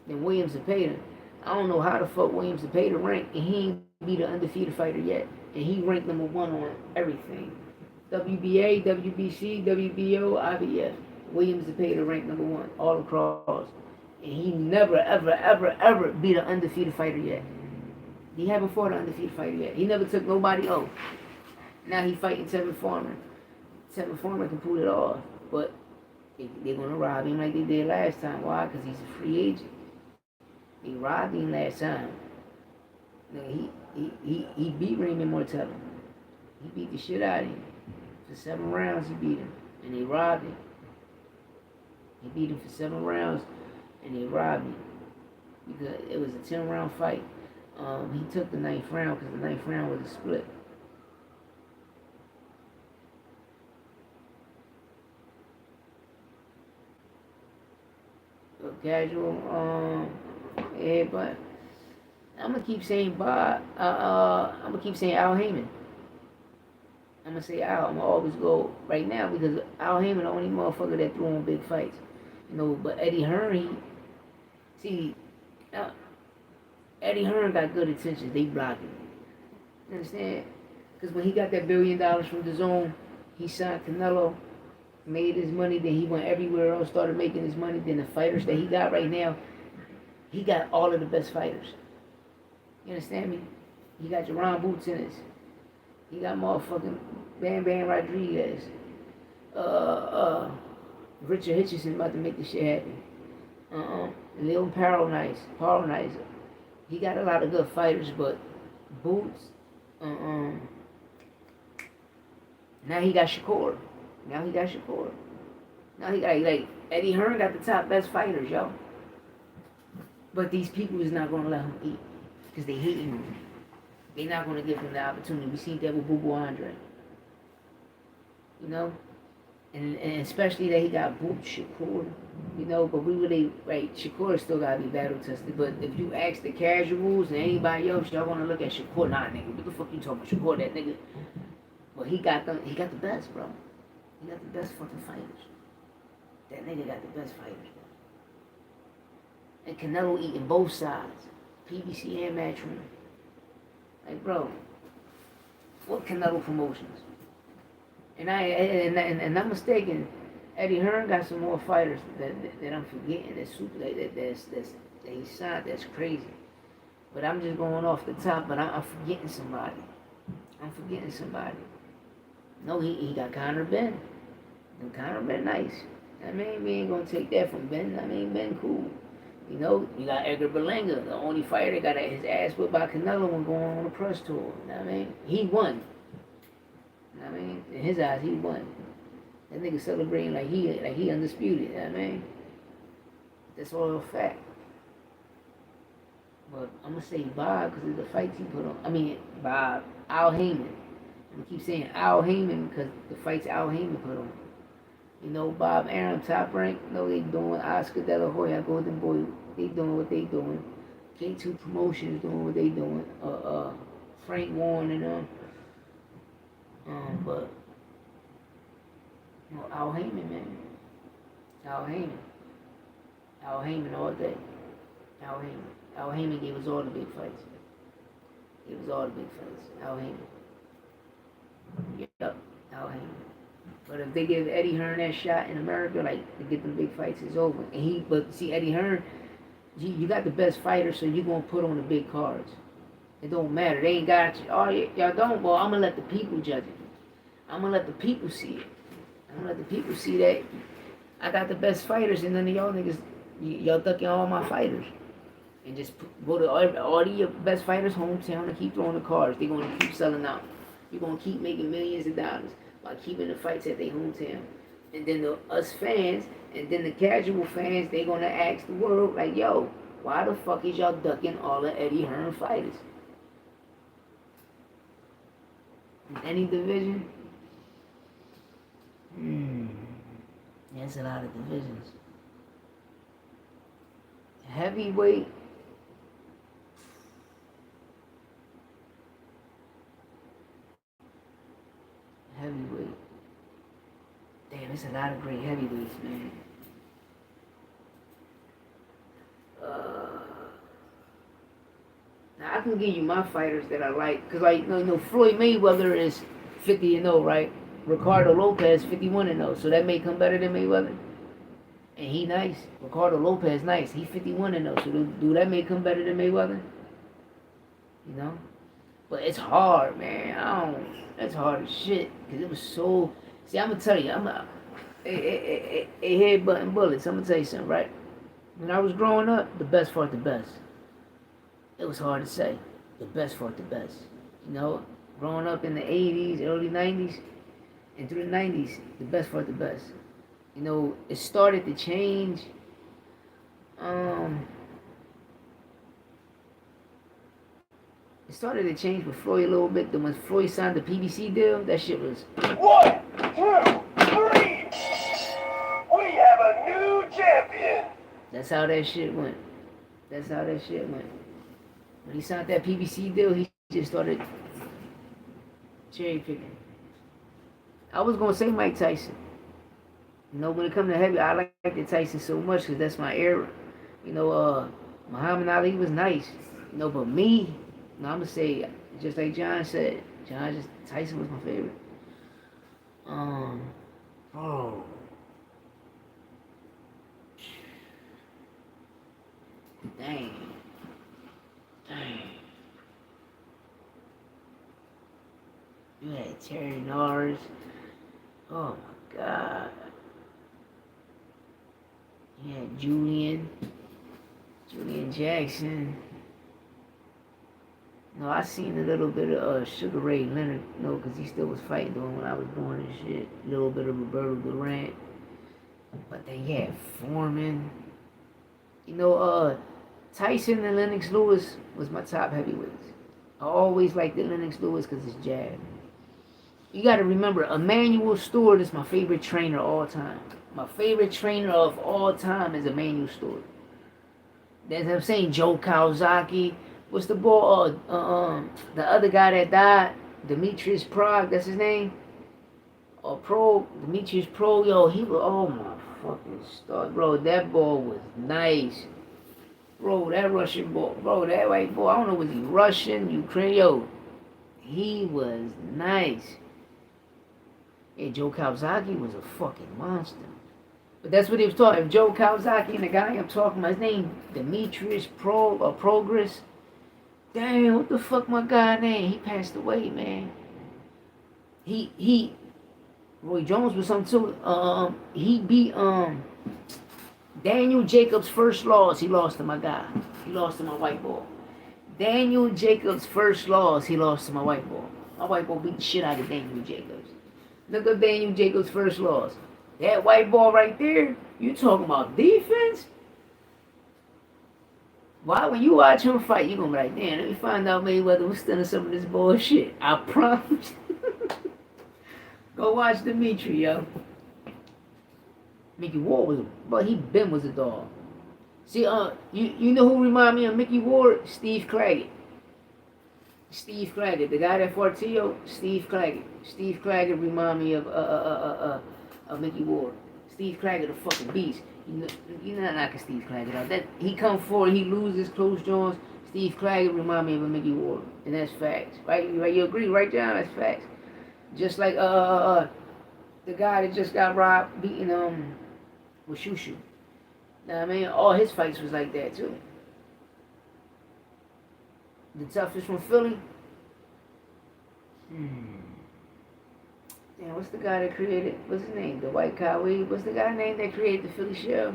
Then William Zepeda. I don't know how the fuck William Zepeda ranked, and he ain't be the undefeated fighter yet. And he ranked number 1 on everything. WBA, WBC, WBO, IBF. William Zepeda ranked number 1 all across. And he never, ever beat an undefeated fighter yet. He haven't fought an undefeated fighter yet. He never took nobody off. Now he fighting Tevin Farmer. Tevin Farmer can pull it off. But they're going to rob him like they did last time. Why? Because he's a free agent. They robbed him last time. He beat Raymond Mortello. He beat the shit out of him. For 7 rounds, he beat him. And they robbed him. He beat him for 7 rounds, and they robbed him. Because it was a 10-round fight. He took the 9th round because the 9th round was a split. Casual, yeah, but I'm gonna keep saying Bob. I'm gonna keep saying Al Heyman. I'm gonna say Al. I'm gonna always go right now because Al Heyman the only motherfucker that threw on big fights, you know. But Eddie Hearn, Eddie Hearn got good attention. They blocked him. You understand? Because when he got that $1 billion from the Zone, he signed Canelo. Made his money, then he went everywhere else, started making his money. Then the fighters that he got right now, he got all of the best fighters. You understand me? He got Jerron Boots in his. He got motherfucking Bam Bam Rodriguez. Richard Hitchison about to make this shit happen. Lil Paronizer. He got a lot of good fighters, but Boots, now he got Shakur. Now he got like Eddie Hearn got the top best fighters, yo. But these people is not gonna let him eat because they hating him. They not gonna give him the opportunity. We seen that with Boo Boo Andre. You know? And especially that he got Boot Shakur, you know, but we really, right, Shakur still gotta be battle tested. But if you ask the casuals and anybody else, y'all gonna look at Shakur, nah nigga, what the fuck you talking about? Shakur, that nigga. Well, he got the best, bro. He got the best fucking fighters. That nigga got the best fighters, bro. And Canelo eating both sides. PBC and Matchroom. Like, bro, what Canelo promotions? And I'm not mistaken, Eddie Hearn got some more fighters that I'm forgetting. That's super. That he signed. That's crazy. But I'm just going off the top. But I'm forgetting somebody. No, he got Conor Ben. And Conor Ben nice. I mean, we ain't gonna take that from Ben. I mean, Ben cool. You know, you got Edgar Berlanga, the only fighter that got his ass whipped by Canelo when going on a press tour. You know what I mean? He won. You know what I mean? In his eyes, he won. That nigga celebrating like he undisputed. You know what I mean? That's all a fact. But I'm gonna say Bob because of the fights he put on. I mean, Bob, Al Heyman. I'm gonna keep saying Al Heyman because the fights Al Heyman put on. You know, Bob Arum, Top Rank, you know they doing. Oscar De La Hoya, Golden Boy, they doing what they doing. K2 Promotions doing what they doing. Frank Warren and them. But you know, Al Heyman, man. Al Heyman all day. Al Heyman gave us all the big fights. Al Heyman. Yep, Al Heyman. But if they give Eddie Hearn that shot in America, like to get them big fights, it's over. But see, Eddie Hearn, you got the best fighters, so you gonna put on the big cards. It don't matter. They ain't got you. Oh, y'all don't. Well, I'm gonna let the people judge it. I'm gonna let the people see it. I'm gonna let the people see that I got the best fighters, and none of y'all niggas, y'all ducking all my fighters, and just go to all your best fighters' hometown and keep throwing the cards. They're gonna keep selling out. You're gonna keep making millions of dollars by keeping the fights at their hometown. And then us fans, and then the casual fans, they gonna ask the world, like, yo, why the fuck is y'all ducking all the Eddie Hearn fighters? In any division? That's a lot of divisions. Heavyweight. Damn, it's a lot of great heavyweights, man. Now I can give you my fighters that I like, cause like you know Floyd Mayweather is 50-0, right? Ricardo Lopez 51-0, so that may come better than Mayweather. And he nice. Ricardo Lopez nice. He 51-0, so do that may come better than Mayweather? You know? But it's hard, man. That's hard as shit. Because it was so... See, I'm going to tell you. Headbutting bullets. I'm going to tell you something, right? When I was growing up, the best fought the best. It was hard to say. The best fought the best. You know? Growing up in the 80s, early 90s, And through the 90s, the best fought the best. You know, it started to change. It started to change with Floyd a little bit. Then when Floyd signed the PBC deal, that shit was 1, 2, 3. We have a new champion. That's how that shit went. That's how that shit went. When he signed that PBC deal, he just started cherry picking. I was gonna say Mike Tyson. You know, when it comes to heavy, I like the Tyson so much because that's my era. You know, Muhammad Ali was nice. You know, but me, you know, I'm gonna say just like John said. Tyson was my favorite. Oh. Dang. You had Terry Norris. Oh my God. You had Julian Jackson. No, I seen a little bit of Sugar Ray Leonard, you know, because he still was fighting when I was born and shit. A little bit of Roberto Durant. But then you had Foreman. You know, Tyson and Lennox Lewis was my top heavyweights. I always liked the Lennox Lewis because it's jab. You got to remember, Emmanuel Stewart is my favorite trainer of all time. My favorite trainer of all time is Emmanuel Stewart. As I'm saying, Joe Kawasaki. What's the boy? The other guy that died, Demetrius Prague. That's his name. Demetrius Pro. Yo, he was. Oh my fucking star, bro. That ball was nice. Bro, that Russian boy. Bro, that white boy. I don't know, was he Russian, Ukrainian? Yo, he was nice. Yeah, Joe Kawasaki was a fucking monster. But that's what he was talking. If Joe Kawasaki and the guy I'm talking about, his name Demetrius Progress. Damn, what the fuck my guy name? He passed away, man. Roy Jones was something too. He beat Daniel Jacobs' first loss. He lost to my guy. He lost to my white boy. Daniel Jacobs' first loss. He lost to my white boy. My white boy beat the shit out of Daniel Jacobs. Look up Daniel Jacobs' first loss. That white ball right there, you talking about defense? Why, when you watch him fight, you gonna be like, damn, let me find out Mayweather was still in some of this bullshit. I promise. Go watch Dimitri, yo. Mickey Ward was a dog. See, you know who remind me of Mickey Ward? Steve Claggett. The guy that fought Tio, Steve Claggett. Steve Claggett remind me of Mickey Ward. Steve Claggett, a fucking beast. You're not knocking Steve Claggett out. That he come forward, he loses close joints. Steve Claggett remind me of a Mickey Ward, and that's facts, right? You agree, right, John? That's facts. Just like the guy that just got robbed, beating with Shushu. Now I mean, all his fights was like that too. The toughest from Philly. Damn, what's the guy that created? What's his name? The White Cowboy. What's the guy name that created the Philly show?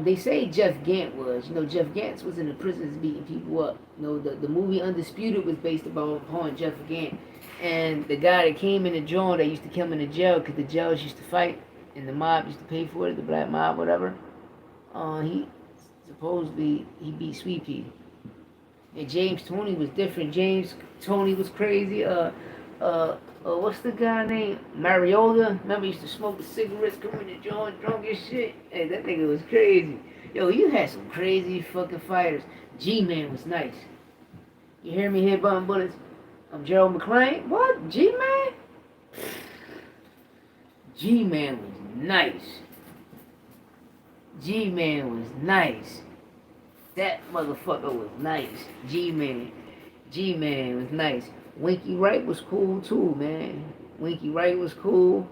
They say Jeff Gant was. You know, Jeff Gant was in the prisons beating people up. You know, the movie Undisputed was based upon Jeff Gant. And the guy that came in the joint that used to come in the jail because the jails used to fight and the mob used to pay for it, the black mob, whatever. He beat Sweet Pea. And James Toney was different. James Toney was crazy. What's the guy named Mariota? Remember, he used to smoke the cigarettes, come in the joint, drunk as shit. Hey, that nigga was crazy. Yo, you had some crazy fucking fighters. G-Man was nice. You hear me here, bum bullets? I'm Gerald McClain. What? G-Man? G-Man was nice. G-Man was nice. That motherfucker was nice. G-Man was nice. Winky Wright was cool too, man. Winky Wright was cool.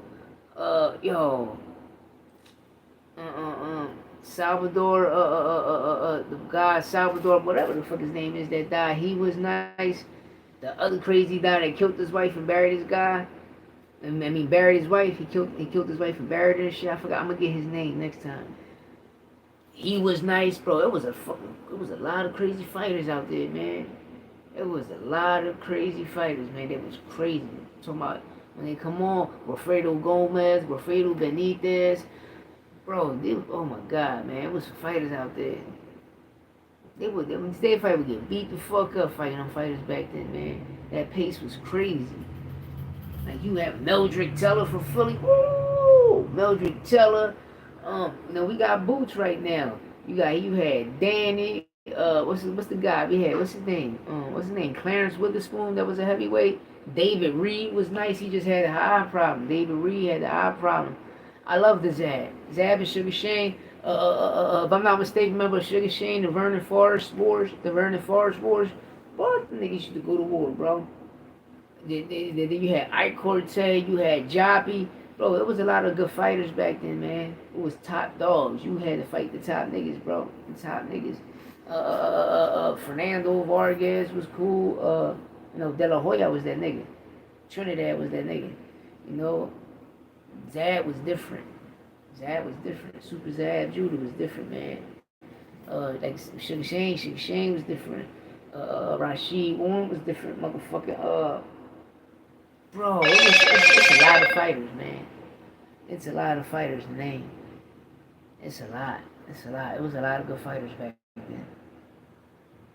Salvador, the guy Salvador, whatever the fuck his name is that died, he was nice. The other crazy guy that killed his wife and buried his guy. Buried his wife. He killed his wife and buried her and shit. I forgot. I'm gonna get his name next time. He was nice, bro. It was a lot of crazy fighters out there, man. It was a lot of crazy fighters, man. That was crazy. I'm talking about When they come on, Wilfredo Gomez, Wilfredo Benitez, bro, oh my God, man, it was fighters out there. When they fight would get beat the fuck up fighting them fighters back then, man. That pace was crazy. Like you have Meldrick Teller from Philly, woo, Meldrick Teller. We got boots right now. You had Danny. What's the guy we had? What's his name? Clarence Witherspoon. That was a heavyweight. David Reed was nice. He just had an eye problem. David Reed had the eye problem. I love the Zab and Sugar Shane. If I'm not mistaken, remember Sugar Shane, the Vernon Forrest Wars. Both the niggas used to go to war, bro. Then you had Ike Cortez, you had Joppy. Bro, there was a lot of good fighters back then, man. It was top dogs. You had to fight the top niggas, bro. The top niggas. Fernando Vargas was cool. De La Hoya was that nigga. Trinidad was that nigga. Zab was different. Super Zab Judah was different, man. Like Sugar Shane was different. Rashid Warren was different, motherfucker. Bro, it's a lot of fighters, man. It's a lot of fighters, name. It's a lot. It was a lot of good fighters back then.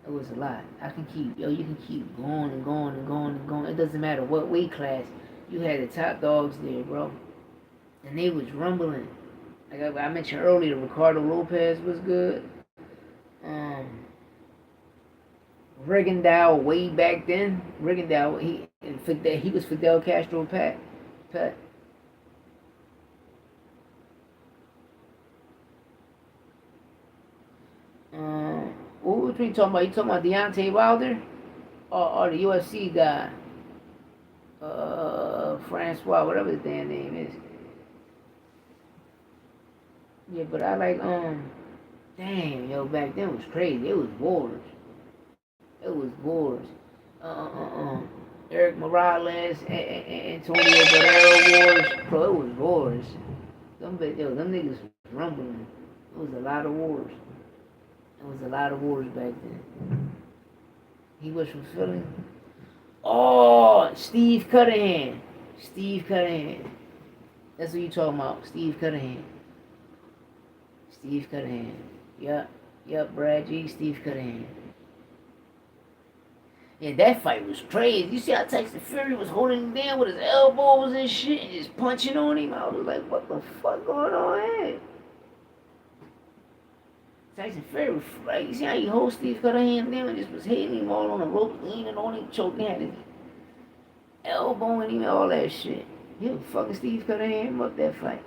It was a lot. You can keep going and going and going and going. It doesn't matter what weight class. You had the top dogs there, bro. And they was rumbling. Like I mentioned earlier, Ricardo Lopez was good. Rigondeaux way back then. He was Fidel Castro Pat. What was we talking about? You talking about Deontay Wilder? Or the UFC guy? Francois, whatever his damn name is. Yeah, but I like, damn, back then it was crazy. It was wars. Eric Morales, Antonio Guerrero wars. Bro, it was wars. Them niggas was rumbling. It was a lot of wars. Back then. He was from Philly. Oh, Steve Cunningham. That's what you talking about. Steve Cunningham. Yup, Brad G. Steve Cunningham. Yeah, that fight was crazy. You see how Tyson Fury was holding him down with his elbows and shit and just punching on him? I was like, what the fuck going on here? Tyson Fury was like, you see how he holds Steve Cunningham down and just was hitting him all on the rope, leaning on him, choking at him, elbowing him, all that shit. He was fucking Steve Cunningham up that fight.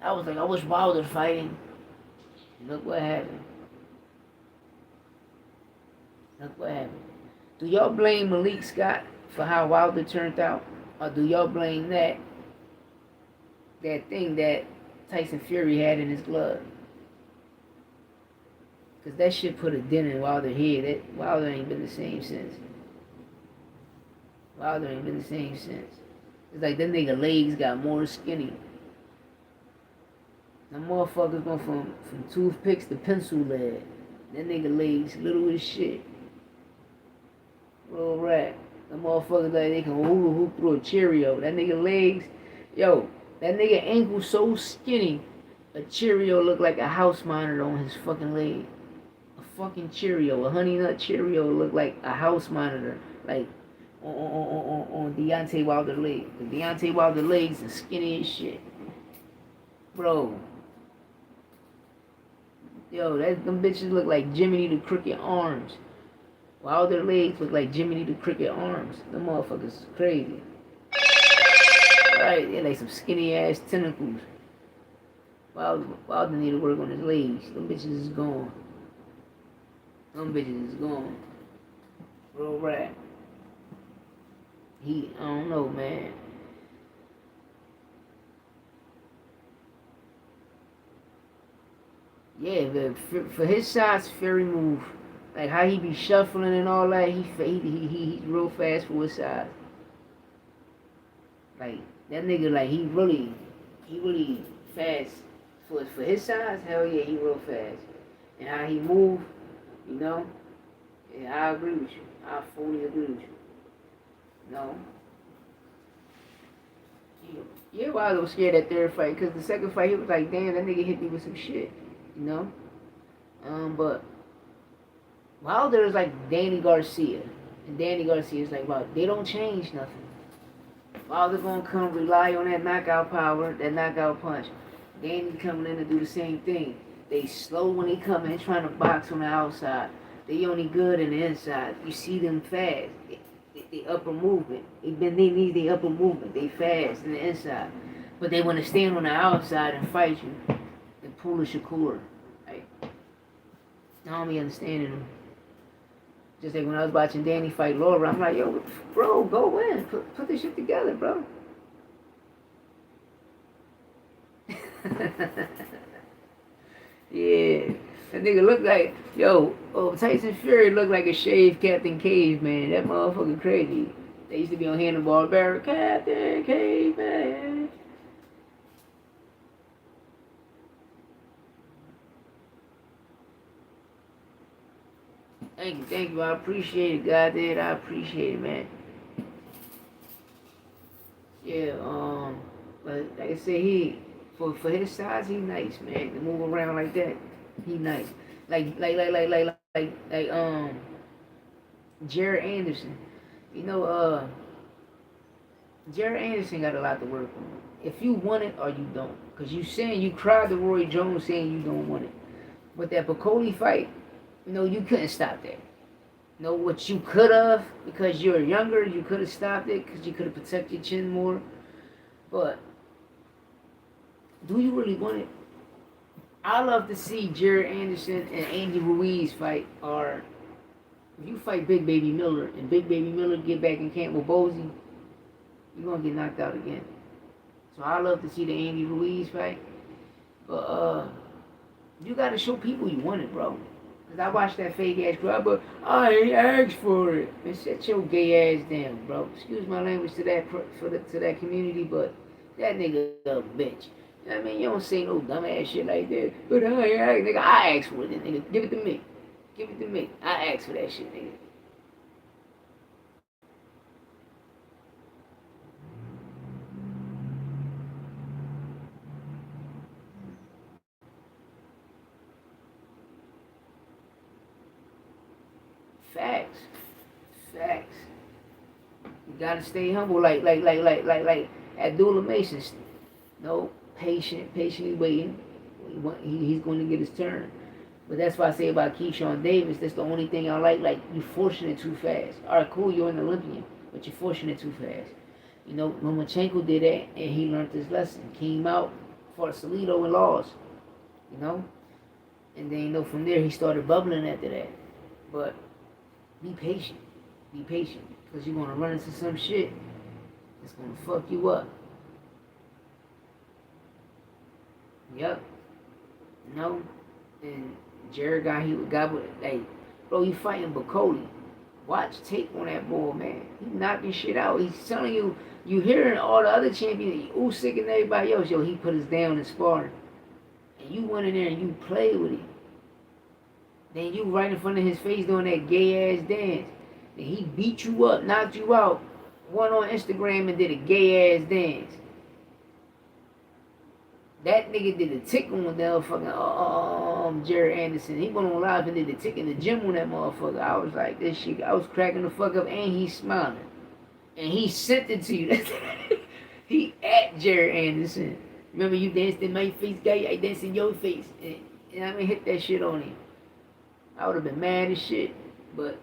I was like, I wish Wilder fighting. Look what happened. Do y'all blame Malik Scott for how Wilder turned out? Or do y'all blame that thing that Tyson Fury had in his glove? Because that shit put a dent in Wilder's head. Wilder ain't been the same since. It's like that nigga legs got more skinny. Them motherfuckers go from toothpicks to pencil lead. That nigga legs little as shit. Real rat. Them motherfuckers like they can hula hoop through a Cheerio. That nigga legs, that nigga ankle so skinny, a Cheerio look like a house monitor on his fucking leg. A fucking Cheerio, a Honey Nut Cheerio look like a house monitor, like on Deontay Wilder leg. The Deontay Wilder legs is skinny as shit, bro. Them bitches look like Jiminy the Cricket arms. Wilder legs look like Jiminy the Cricket arms. Them motherfuckers is crazy. Right, they're like some skinny ass tentacles. Wilder need to work on his legs. Them bitches is gone. Real rat. I don't know, man. Yeah, for his size, Fury move, like how he be shuffling and all that, he's real fast for his size. Like that nigga, like he really fast for his size. Hell yeah, he real fast. And how he move, yeah, I agree with you. I fully agree with you. Yeah, Wilder was scared that third fight because the second fight he was like, damn, that nigga hit me with some shit, you know. But Wilder is like Danny Garcia, and Danny Garcia is like, wow, they don't change nothing. Wilder gonna come rely on that knockout power, that knockout punch. Danny coming in to do the same thing. They slow when they come in, trying to box on the outside. They only good in the inside. You see them fast. They upper movement. They need the upper movement. They fast in the inside. But they want to stand on the outside and fight you and pull a Shakur. Like, I don't be understanding them. Just like when I was watching Danny fight Laura, I'm like, yo, bro, go in. Put this shit together, bro. Yeah. That nigga look like, Tyson Fury looked like a shaved Captain Caveman. That motherfucker crazy. They used to be on Hannibal Barrett, Captain Caveman. Thank you. I appreciate it, God did. I appreciate it, man. Yeah, but like I said, for his size, he nice, man. To move around like that, he nice. Like Jared Anderson. You know, Jared Anderson got a lot to work on. If you want it or you don't, cause you saying you cried to Roy Jones saying you don't want it, but that Bacoli fight, you couldn't stop that. What you could have, because you're younger, you could have stopped it, because you could have protected your chin more. But do you really want it? I love to see Jared Anderson and Andy Ruiz fight, or if you fight Big Baby Miller and Big Baby Miller get back in camp with Bozy, you're gonna get knocked out again. So I love to see the Andy Ruiz fight. But you gotta show people you want it, bro. Cause I watched that fake ass girl, but I ain't asked for it. Man, shut your gay ass down, bro. Excuse my language to that community, but that nigga a bitch. You know what I mean? You don't say no dumb ass shit like that. But I asked for it, nigga. Give it to me. Give it to me. I asked for that shit, nigga. Facts. You gotta stay humble, like Abdullah Mason. Patiently waiting. He's going to get his turn. But that's why I say about Keyshawn Davis, that's the only thing I like. Like, you forcing it too fast. All right, cool, you're an Olympian, but you're forcing it too fast. Lomachenko did that, and he learned his lesson. Came out, fought Salido and lost. And then, from there, he started bubbling after that. But be patient. Be patient. Because you're going to run into some shit that's going to fuck you up. Yep. And Jared got with, like, bro, you fighting Bacoli. Watch tape on that boy, man. He knocking shit out. He's telling you, you hearing all the other champions, Usyk and everybody else, he put us down in sparring. And you went in there and you played with him. Then you right in front of his face doing that gay ass dance. Then he beat you up, knocked you out, went on Instagram and did a gay ass dance. That nigga did a tick on the motherfucking Jared Anderson. He went on live and did a tick in the gym on that motherfucker. I was like, this shit, I was cracking the fuck up, and he's smiling. And he sent it to you. He at Jared Anderson. Remember you danced in my face, guy? I danced in your face. And I'm gonna hit that shit on him. I would have been mad as shit, but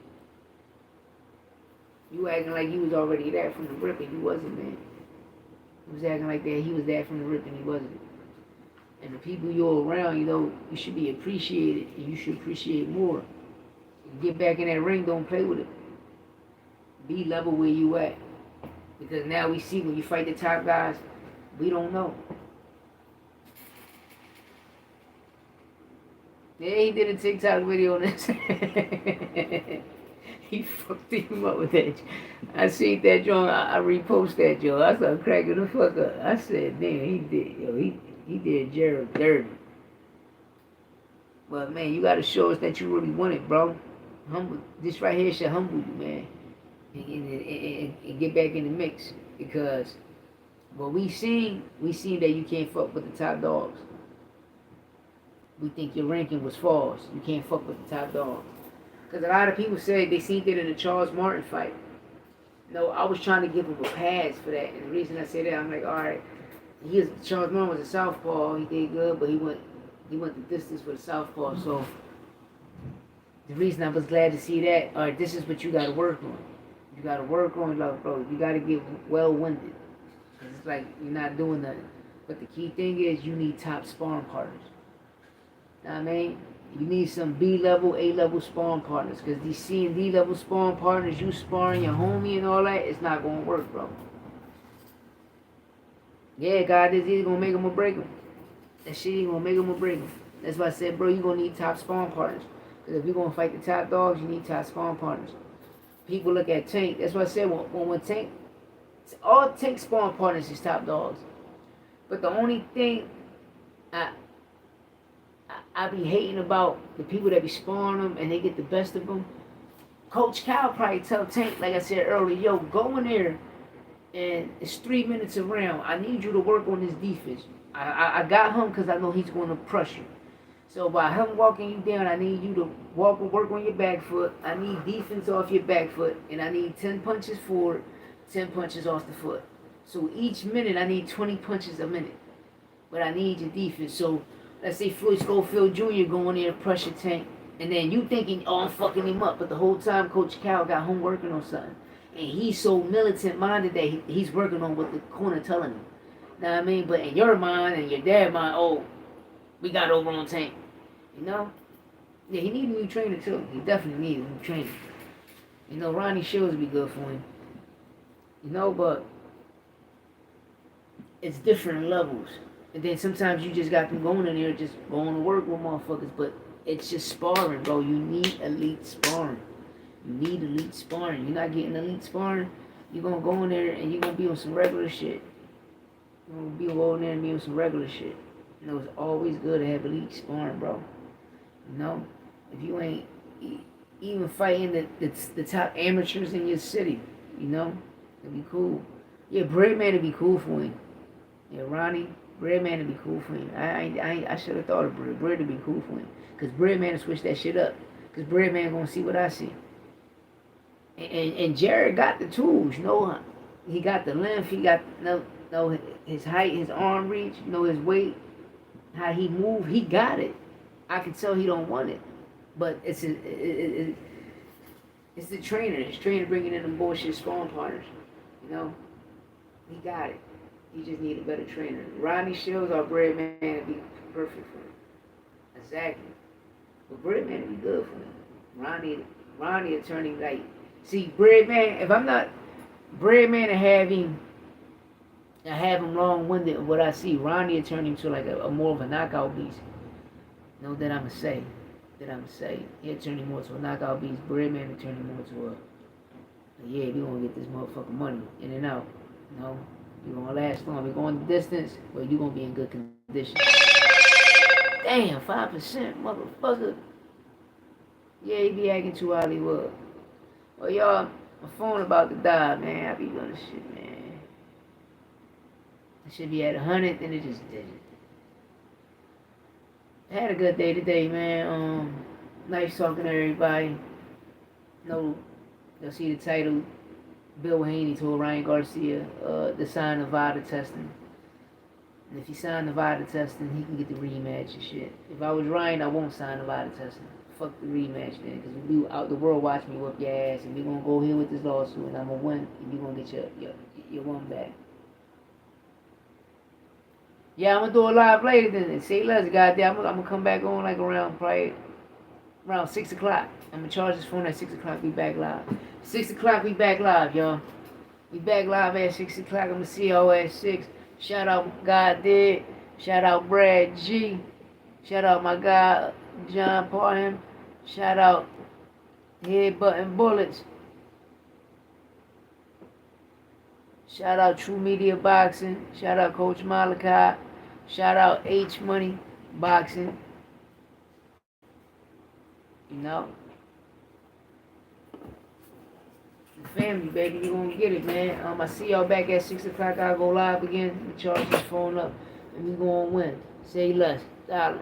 you acting like you was already there from the rip and you wasn't, man. You was acting like that he was there from the rip and he wasn't. And the people you're around, you should be appreciated, and you should appreciate more. You get back in that ring, don't play with it. Be level where you at. Because now we see when you fight the top guys, we don't know. Yeah, he did a TikTok video on this. He fucked him up with that. I seen that joint. I reposted that joint. I started cracking the fuck up. I said, damn, he did. He did Jared dirty. But man, you gotta show us that you really want it, bro. Humble. This right here should humble you, man. And get back in the mix. Because What we see that you can't fuck with the top dogs. We think your ranking was false. You can't fuck with the top dogs. Because a lot of people say they seen it in the Charles Martin fight. No, I was trying to give him a pass for that. And the reason I say that, I'm like, all right, Charles Martin was a southpaw. He did good, but he went the distance for the southpaw. So the reason I was glad to see that, all right, this is what you got to work on. You got to work on, like, bro, you got to get well-winded. Because it's like you're not doing nothing. But the key thing is you need top sparring partners. Know what I mean? You need some B-level, A-level sparring partners. Because these C and D-level sparring partners, you sparring your homie and all that, it's not going to work, bro. Yeah, God is either going to make them or break them. That shit ain't going to make them or break them. That's why I said, bro, you're going to need top sparring partners. Because if you're going to fight the top dogs, you need top sparring partners. People look at Tank. That's why I said when Tank, all Tank sparring partners is top dogs. But the only thing I be hating about the people that be sparring them and they get the best of them. Coach Cal probably tell Tank, like I said earlier, yo, go in there and it's 3 minutes around. I need you to work on this defense. I got him because I know he's going to press you. So by him walking you down, I need you to work on your back foot. I need defense off your back foot. And I need 10 punches forward, 10 punches off the foot. So each minute, I need 20 punches a minute. But I need your defense. So let's say Floyd Schofield Jr. going there and pressure Tank. And then you thinking, oh, I'm fucking him up. But the whole time, Coach Cal got him working on something. And he's so militant-minded that he's working on what the corner telling him. Know what I mean? But in your mind and your dad's mind, oh, we got over on Tank. You know? Yeah, he needs a new trainer too. He definitely needs a new trainer. You know, Ronnie Shields would be good for him. You know, but it's different levels. And then sometimes you just got them going in there just going to work with motherfuckers. But it's just sparring, bro. You need elite sparring. You need elite sparring. You're not getting elite sparring, you're going to go in there and you're going to be on some regular shit. You're going to be over there and be on some regular shit. You know, it's always good to have elite sparring, bro. You know, if you ain't even fighting the top amateurs in your city, you know, it'd be cool. Yeah, Breadman would be cool for him. Yeah, Ronnie, Breadman would be cool for him. I should have thought of Bread. Bread would be cool for him. Because Breadman will switch that shit up. Because Breadman going to see what I see. And Jared got the tools, you know. He got the length, he got his height, his arm reach, you know, his weight, how he move, he got it. I can tell he don't want it, but it's the trainer. His trainer bringing in them bullshit sparring partners. You know, he got it. He just need a better trainer. Rodney Shields or Breadman would be perfect for him. Exactly. But Breadman would be good for him. Ronnie is turning like, see, Breadman. If I'm not Breadman and have him long-winded. What I see, Ronnie is turning into like a more of a knockout beast. Know that I'ma say. He'll turn him more to a knockout beast. Breadman will turn him more to yeah, we gonna get this motherfucking money in and out. You know, we gonna last long. We going the distance, but you gonna be in good condition. Damn, 5%, motherfucker. Yeah, he be acting too Hollywood. Well, y'all, my phone about to die, man. I be doing this shit, man. I should be at 100, then it just did it. I had a good day today, man. Nice talking to everybody. No, you'll see the title. Bill Haney told Ryan Garcia to sign the VaDa testing. And if he signed the VaDa testing, he can get the rematch and shit. If I was Ryan, I won't sign the VaDa testing. Fuck the rematch then, because we out the world watch me whoop your ass, and we gonna go here with this lawsuit, and I'm gonna win, and you gonna get your one back. Yeah, I'm gonna do a live later then. Say less, goddamn. I'm gonna come back on like around 6 o'clock. I'm gonna charge this phone at 6 o'clock. We back live. 6 o'clock, we back live, y'all. We back live at 6 o'clock. I'm gonna see y'all at 6. Shout out God Did. Shout out Brad G. Shout out my guy John Parham. Shout out Headbutting Bullets. Shout out True Media Boxing. Shout out Coach Malachi. Shout out H Money Boxing. You know. family, baby. You gonna get it, man. I see y'all back at 6 o'clock. I'll go live again. We charge this phone up, and we gonna win. Say less. Dollar.